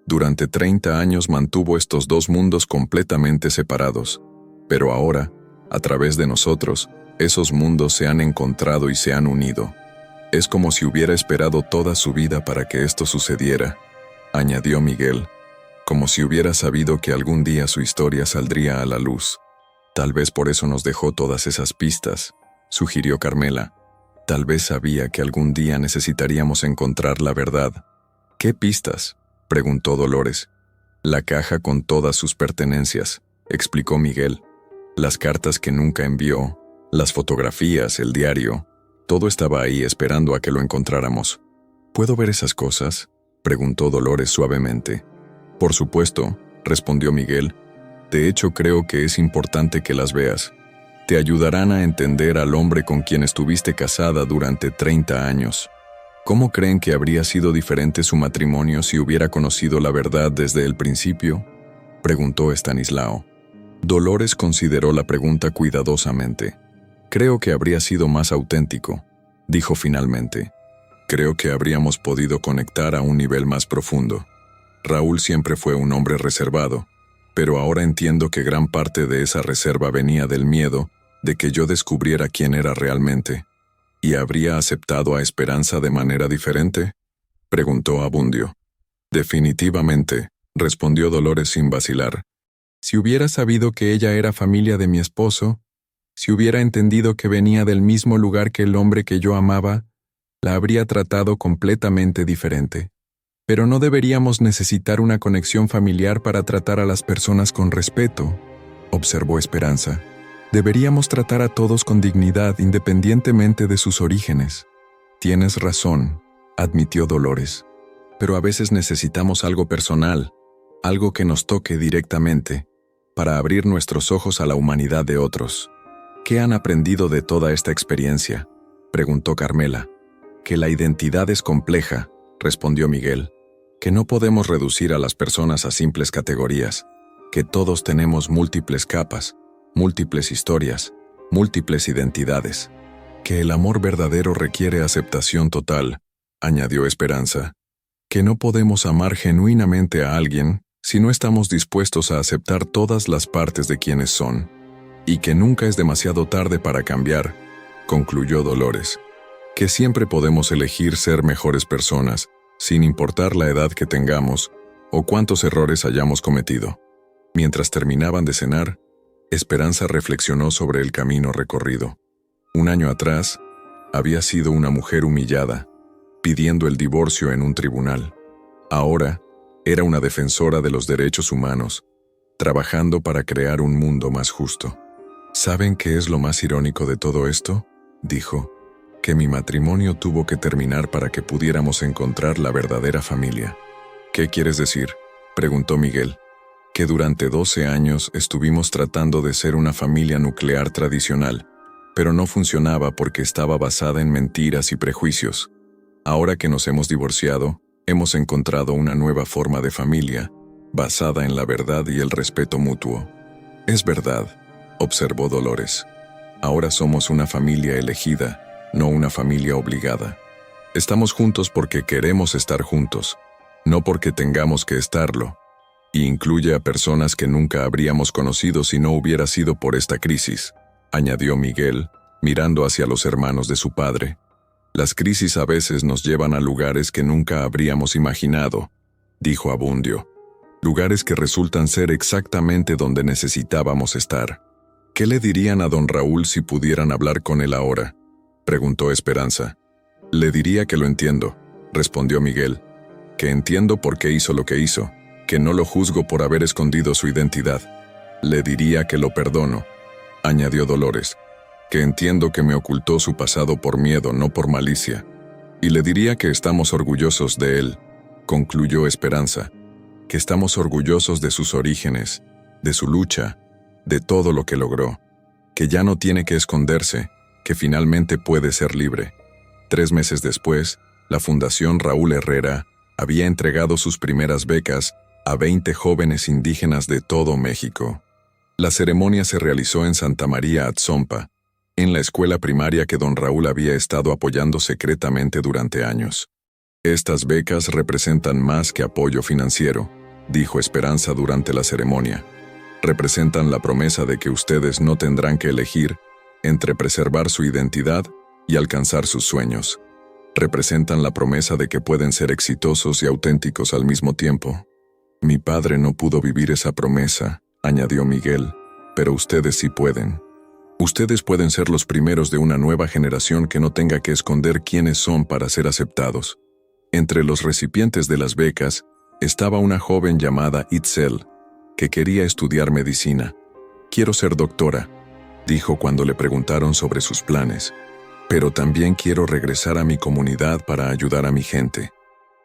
Durante 30 años mantuvo estos dos mundos completamente separados, pero ahora, a través de nosotros, esos mundos se han encontrado y se han unido. Es como si hubiera esperado toda su vida para que esto sucediera, añadió Miguel, como si hubiera sabido que algún día su historia saldría a la luz. Tal vez por eso nos dejó todas esas pistas, sugirió Carmela. Tal vez sabía que algún día necesitaríamos encontrar la verdad. ¿Qué pistas?, preguntó Dolores. La caja con todas sus pertenencias, explicó Miguel. Las cartas que nunca envió, las fotografías, el diario, todo estaba ahí esperando a que lo encontráramos. ¿Puedo ver esas cosas?, preguntó Dolores suavemente. Por supuesto, respondió Miguel. De hecho, creo que es importante que las veas. Te ayudarán a entender al hombre con quien estuviste casada durante 30 años. ¿Cómo creen que habría sido diferente su matrimonio si hubiera conocido la verdad desde el principio?, preguntó Estanislao. Dolores consideró la pregunta cuidadosamente. Creo que habría sido más auténtico, dijo finalmente. Creo que habríamos podido conectar a un nivel más profundo. Raúl siempre fue un hombre reservado, pero ahora entiendo que gran parte de esa reserva venía del miedo de que yo descubriera quién era realmente. ¿Y habría aceptado a Esperanza de manera diferente?, preguntó Abundio. Definitivamente, respondió Dolores sin vacilar. Si hubiera sabido que ella era familia de mi esposo, si hubiera entendido que venía del mismo lugar que el hombre que yo amaba, la habría tratado completamente diferente. Pero no deberíamos necesitar una conexión familiar para tratar a las personas con respeto, observó Esperanza. Deberíamos tratar a todos con dignidad independientemente de sus orígenes. Tienes razón, admitió Dolores. Pero a veces necesitamos algo personal, algo que nos toque directamente, para abrir nuestros ojos a la humanidad de otros. ¿Qué han aprendido de toda esta experiencia?, preguntó Carmela. Que la identidad es compleja, respondió Miguel. Que no podemos reducir a las personas a simples categorías. Que todos tenemos múltiples capas, múltiples historias, múltiples identidades. Que el amor verdadero requiere aceptación total, añadió Esperanza. Que no podemos amar genuinamente a alguien si no estamos dispuestos a aceptar todas las partes de quienes son. Y que nunca es demasiado tarde para cambiar, concluyó Dolores. Que siempre podemos elegir ser mejores personas, sin importar la edad que tengamos o cuántos errores hayamos cometido. Mientras terminaban de cenar, Esperanza reflexionó sobre el camino recorrido. Un año atrás, había sido una mujer humillada, pidiendo el divorcio en un tribunal. Ahora, era una defensora de los derechos humanos, trabajando para crear un mundo más justo. ¿Saben qué es lo más irónico de todo esto?, dijo. Que mi matrimonio tuvo que terminar para que pudiéramos encontrar la verdadera familia. ¿Qué quieres decir?, preguntó Miguel. Que durante 12 años estuvimos tratando de ser una familia nuclear tradicional, pero no funcionaba porque estaba basada en mentiras y prejuicios. Ahora que nos hemos divorciado, hemos encontrado una nueva forma de familia, basada en la verdad y el respeto mutuo. Es verdad, observó Dolores. Ahora somos una familia elegida, no una familia obligada. Estamos juntos porque queremos estar juntos, no porque tengamos que estarlo. Y incluye a personas que nunca habríamos conocido si no hubiera sido por esta crisis, añadió Miguel, mirando hacia los hermanos de su padre. Las crisis a veces nos llevan a lugares que nunca habríamos imaginado, dijo Abundio. Lugares que resultan ser exactamente donde necesitábamos estar. ¿Qué le dirían a don Raúl si pudieran hablar con él ahora?, preguntó Esperanza. Le diría que lo entiendo, respondió Miguel, que entiendo por qué hizo lo que hizo, que no lo juzgo por haber escondido su identidad. Le diría que lo perdono, añadió Dolores, que entiendo que me ocultó su pasado por miedo, no por malicia. Y le diría que estamos orgullosos de él, concluyó Esperanza, que estamos orgullosos de sus orígenes, de su lucha, de todo lo que logró, que ya no tiene que esconderse, que finalmente puede ser libre. 3 meses después, la Fundación Raúl Herrera había entregado sus primeras becas a 20 jóvenes indígenas de todo México. La ceremonia se realizó en Santa María Atzompa, en la escuela primaria que don Raúl había estado apoyando secretamente durante años. Estas becas representan más que apoyo financiero, dijo Esperanza durante la ceremonia. Representan la promesa de que ustedes no tendrán que elegir entre preservar su identidad y alcanzar sus sueños. Representan la promesa de que pueden ser exitosos y auténticos al mismo tiempo. Mi padre no pudo vivir esa promesa, añadió Miguel, pero ustedes sí pueden. Ustedes pueden ser los primeros de una nueva generación que no tenga que esconder quiénes son para ser aceptados. Entre los recipientes de las becas estaba una joven llamada Itzel, que quería estudiar medicina. Quiero ser doctora, dijo cuando le preguntaron sobre sus planes. Pero también quiero regresar a mi comunidad para ayudar a mi gente.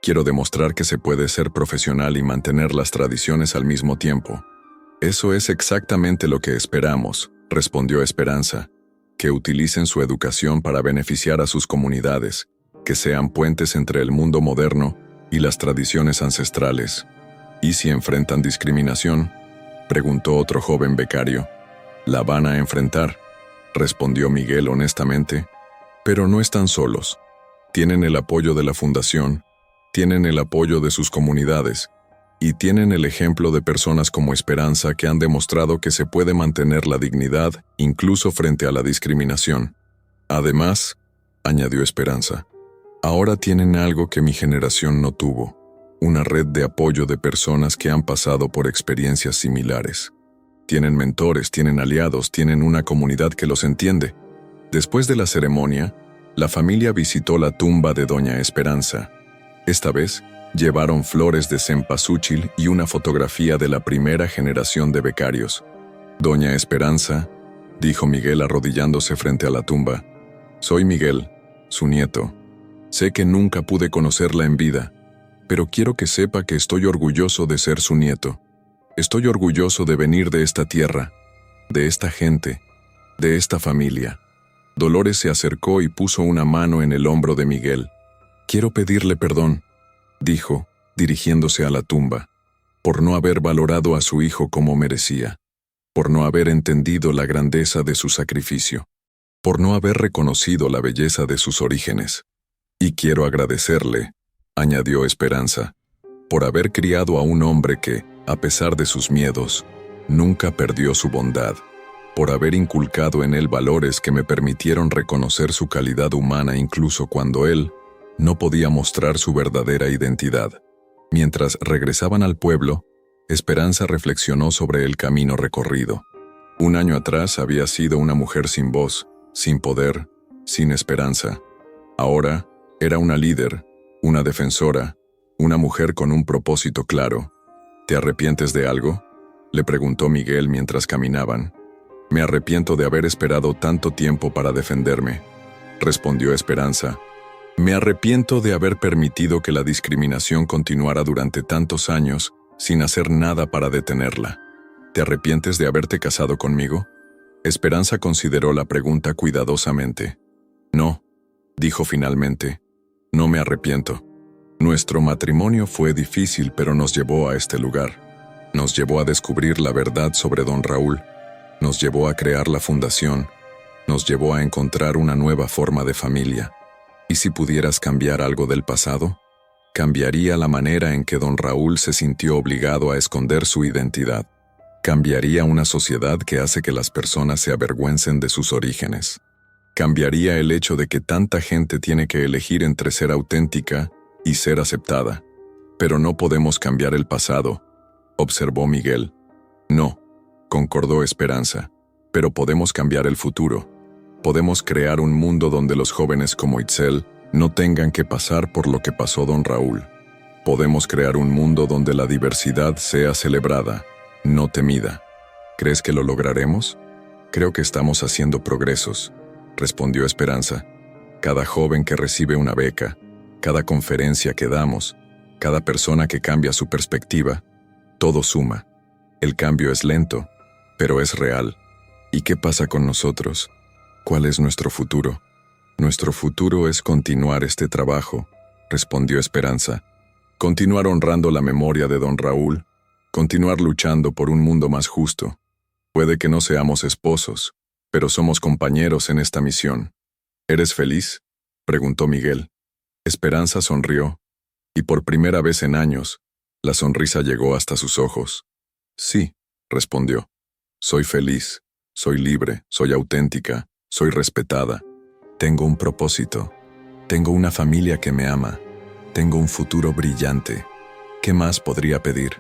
Quiero demostrar que se puede ser profesional y mantener las tradiciones al mismo tiempo. Eso es exactamente lo que esperamos, respondió Esperanza, que utilicen su educación para beneficiar a sus comunidades, que sean puentes entre el mundo moderno y las tradiciones ancestrales. ¿Y si enfrentan discriminación?, preguntó otro joven becario. La van a enfrentar, respondió Miguel honestamente, pero no están solos. Tienen el apoyo de la Fundación, tienen el apoyo de sus comunidades, y tienen el ejemplo de personas como Esperanza que han demostrado que se puede mantener la dignidad incluso frente a la discriminación. Además, añadió Esperanza, ahora tienen algo que mi generación no tuvo, una red de apoyo de personas que han pasado por experiencias similares. Tienen mentores, tienen aliados, tienen una comunidad que los entiende. Después de la ceremonia, la familia visitó la tumba de Doña Esperanza. Esta vez, llevaron flores de cempasúchil y una fotografía de la primera generación de becarios. Doña Esperanza, dijo Miguel arrodillándose frente a la tumba, soy Miguel, su nieto. Sé que nunca pude conocerla en vida, pero quiero que sepa que estoy orgulloso de ser su nieto. Estoy orgulloso de venir de esta tierra, de esta gente, de esta familia. Dolores se acercó y puso una mano en el hombro de Miguel. Quiero pedirle perdón, dijo, dirigiéndose a la tumba, por no haber valorado a su hijo como merecía, por no haber entendido la grandeza de su sacrificio, por no haber reconocido la belleza de sus orígenes. Y quiero agradecerle, añadió Esperanza, por haber criado a un hombre que, a pesar de sus miedos, nunca perdió su bondad, por haber inculcado en él valores que me permitieron reconocer su calidad humana incluso cuando él no podía mostrar su verdadera identidad. Mientras regresaban al pueblo, Esperanza reflexionó sobre el camino recorrido. 1 año atrás había sido una mujer sin voz, sin poder, sin esperanza. Ahora era una líder, una defensora, una mujer con un propósito claro. ¿Te arrepientes de algo?, le preguntó Miguel mientras caminaban. Me arrepiento de haber esperado tanto tiempo para defenderme, respondió Esperanza. Me arrepiento de haber permitido que la discriminación continuara durante tantos años sin hacer nada para detenerla. ¿Te arrepientes de haberte casado conmigo? Esperanza consideró la pregunta cuidadosamente. No, dijo finalmente. No me arrepiento. Nuestro matrimonio fue difícil, pero nos llevó a este lugar. Nos llevó a descubrir la verdad sobre don Raúl. Nos llevó a crear la fundación. Nos llevó a encontrar una nueva forma de familia. ¿Y si pudieras cambiar algo del pasado? Cambiaría la manera en que don Raúl se sintió obligado a esconder su identidad. Cambiaría una sociedad que hace que las personas se avergüencen de sus orígenes. Cambiaría el hecho de que tanta gente tiene que elegir entre ser auténtica y ser aceptada. Pero no podemos cambiar el pasado, observó Miguel. No, concordó Esperanza, pero podemos cambiar el futuro. Podemos crear un mundo donde los jóvenes como Itzel no tengan que pasar por lo que pasó don Raúl. Podemos crear un mundo donde la diversidad sea celebrada, no temida. ¿Crees que lo lograremos? Creo que estamos haciendo progresos, respondió Esperanza. Cada joven que recibe una beca, cada conferencia que damos, cada persona que cambia su perspectiva, todo suma. El cambio es lento, pero es real. ¿Y qué pasa con nosotros? ¿Cuál es nuestro futuro? Nuestro futuro es continuar este trabajo, respondió Esperanza. Continuar honrando la memoria de don Raúl, continuar luchando por un mundo más justo. Puede que no seamos esposos, pero somos compañeros en esta misión. ¿Eres feliz?, preguntó Miguel. Esperanza sonrió, y por primera vez en años, la sonrisa llegó hasta sus ojos. Sí, respondió. Soy feliz, soy libre, soy auténtica, soy respetada. Tengo un propósito. Tengo una familia que me ama. Tengo un futuro brillante. ¿Qué más podría pedir?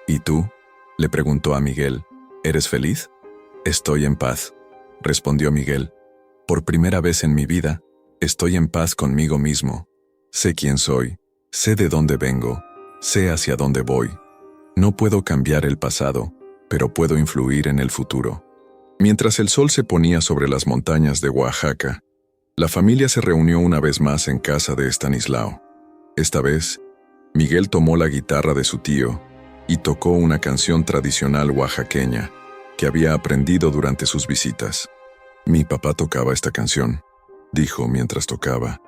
¿Y tú?, le preguntó a Miguel. ¿Eres feliz? Estoy en paz, respondió Miguel. Por primera vez en mi vida, estoy en paz conmigo mismo. Sé quién soy, sé de dónde vengo, sé hacia dónde voy. No puedo cambiar el pasado, pero puedo influir en el futuro. Mientras el sol se ponía sobre las montañas de Oaxaca, la familia se reunió una vez más en casa de Estanislao. Esta vez, Miguel tomó la guitarra de su tío y tocó una canción tradicional oaxaqueña que había aprendido durante sus visitas. Mi papá tocaba esta canción, dijo mientras tocaba.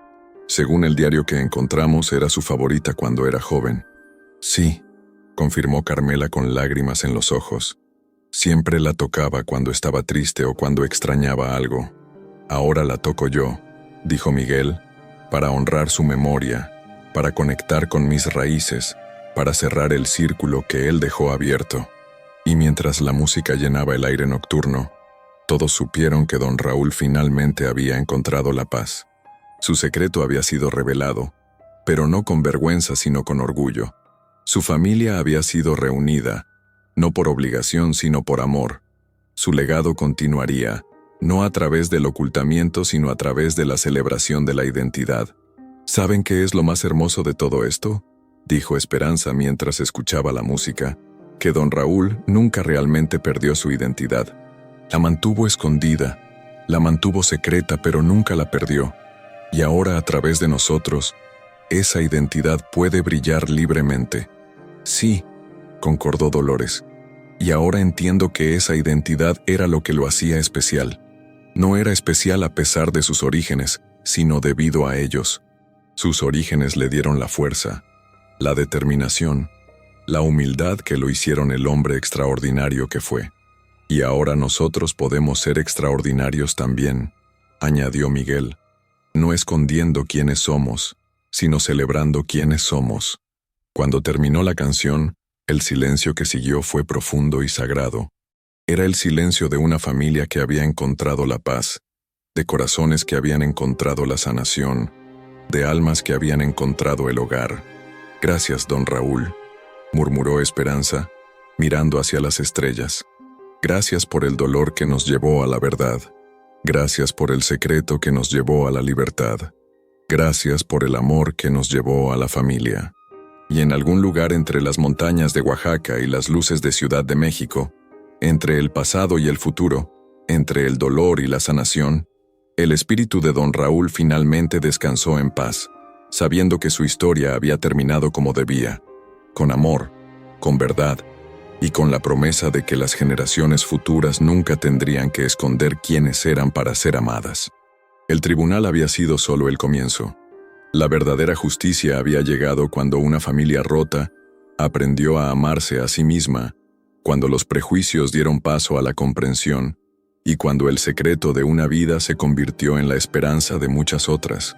Según el diario que encontramos, era su favorita cuando era joven. Sí, confirmó Carmela con lágrimas en los ojos. Siempre la tocaba cuando estaba triste o cuando extrañaba algo. Ahora la toco yo, dijo Miguel, para honrar su memoria, para conectar con mis raíces, para cerrar el círculo que él dejó abierto. Y mientras la música llenaba el aire nocturno, todos supieron que don Raúl finalmente había encontrado la paz. Su secreto había sido revelado, pero no con vergüenza sino con orgullo. Su familia había sido reunida, no por obligación sino por amor. Su legado continuaría, no a través del ocultamiento sino a través de la celebración de la identidad. ¿Saben qué es lo más hermoso de todo esto?, dijo Esperanza mientras escuchaba la música, que don Raúl nunca realmente perdió su identidad. La mantuvo escondida, la mantuvo secreta, pero nunca la perdió. Y ahora a través de nosotros, esa identidad puede brillar libremente. Sí, concordó Dolores. Y ahora entiendo que esa identidad era lo que lo hacía especial. No era especial a pesar de sus orígenes, sino debido a ellos. Sus orígenes le dieron la fuerza, la determinación, la humildad que lo hicieron el hombre extraordinario que fue. Y ahora nosotros podemos ser extraordinarios también, añadió Miguel, no escondiendo quiénes somos, sino celebrando quiénes somos. Cuando terminó la canción, el silencio que siguió fue profundo y sagrado. Era el silencio de una familia que había encontrado la paz, de corazones que habían encontrado la sanación, de almas que habían encontrado el hogar. Gracias, don Raúl, murmuró Esperanza, mirando hacia las estrellas. Gracias por el dolor que nos llevó a la verdad. Gracias por el secreto que nos llevó a la libertad. Gracias por el amor que nos llevó a la familia. Y en algún lugar entre las montañas de Oaxaca y las luces de Ciudad de México, entre el pasado y el futuro, entre el dolor y la sanación, el espíritu de don Raúl finalmente descansó en paz, sabiendo que su historia había terminado como debía, con amor, con verdad, y con la promesa de que las generaciones futuras nunca tendrían que esconder quiénes eran para ser amadas. El tribunal había sido solo el comienzo. La verdadera justicia había llegado cuando una familia rota aprendió a amarse a sí misma, cuando los prejuicios dieron paso a la comprensión, y cuando el secreto de una vida se convirtió en la esperanza de muchas otras.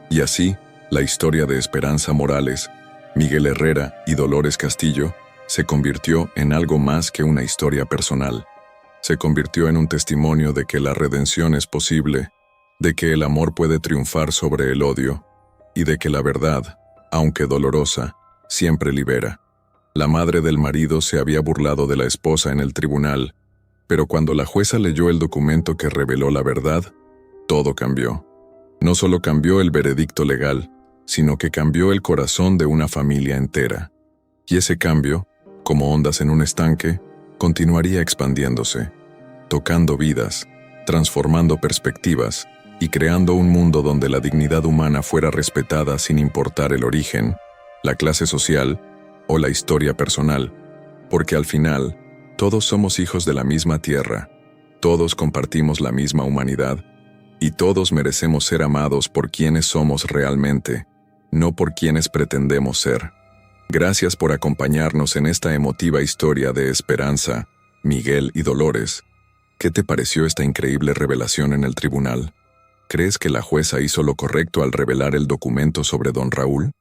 Y así, la historia de Esperanza Morales, Miguel Herrera y Dolores Castillo se convirtió en algo más que una historia personal. Se convirtió en un testimonio de que la redención es posible, de que el amor puede triunfar sobre el odio, y de que la verdad, aunque dolorosa, siempre libera. La madre del marido se había burlado de la esposa en el tribunal, pero cuando la jueza leyó el documento que reveló la verdad, todo cambió. No solo cambió el veredicto legal, sino que cambió el corazón de una familia entera. Y ese cambio, como ondas en un estanque, continuaría expandiéndose, tocando vidas, transformando perspectivas y creando un mundo donde la dignidad humana fuera respetada sin importar el origen, la clase social o la historia personal, porque al final, todos somos hijos de la misma tierra, todos compartimos la misma humanidad, y todos merecemos ser amados por quienes somos realmente, no por quienes pretendemos ser. Gracias por acompañarnos en esta emotiva historia de Esperanza, Miguel y Dolores. ¿Qué te pareció esta increíble revelación en el tribunal? ¿Crees que la jueza hizo lo correcto al revelar el documento sobre don Raúl?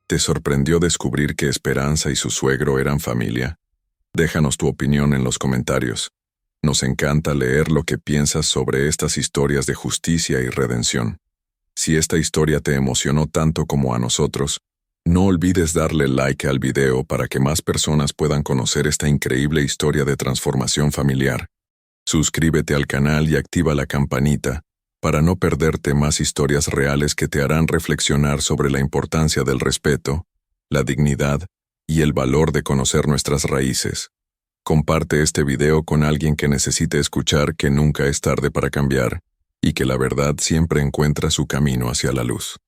¿Te sorprendió descubrir que Esperanza y su suegro eran familia? Déjanos tu opinión en los comentarios. Nos encanta leer lo que piensas sobre estas historias de justicia y redención. Si esta historia te emocionó tanto como a nosotros, no olvides darle like al video para que más personas puedan conocer esta increíble historia de transformación familiar. Suscríbete al canal y activa la campanita para no perderte más historias reales que te harán reflexionar sobre la importancia del respeto, la dignidad y el valor de conocer nuestras raíces. Comparte este video con alguien que necesite escuchar que nunca es tarde para cambiar y que la verdad siempre encuentra su camino hacia la luz.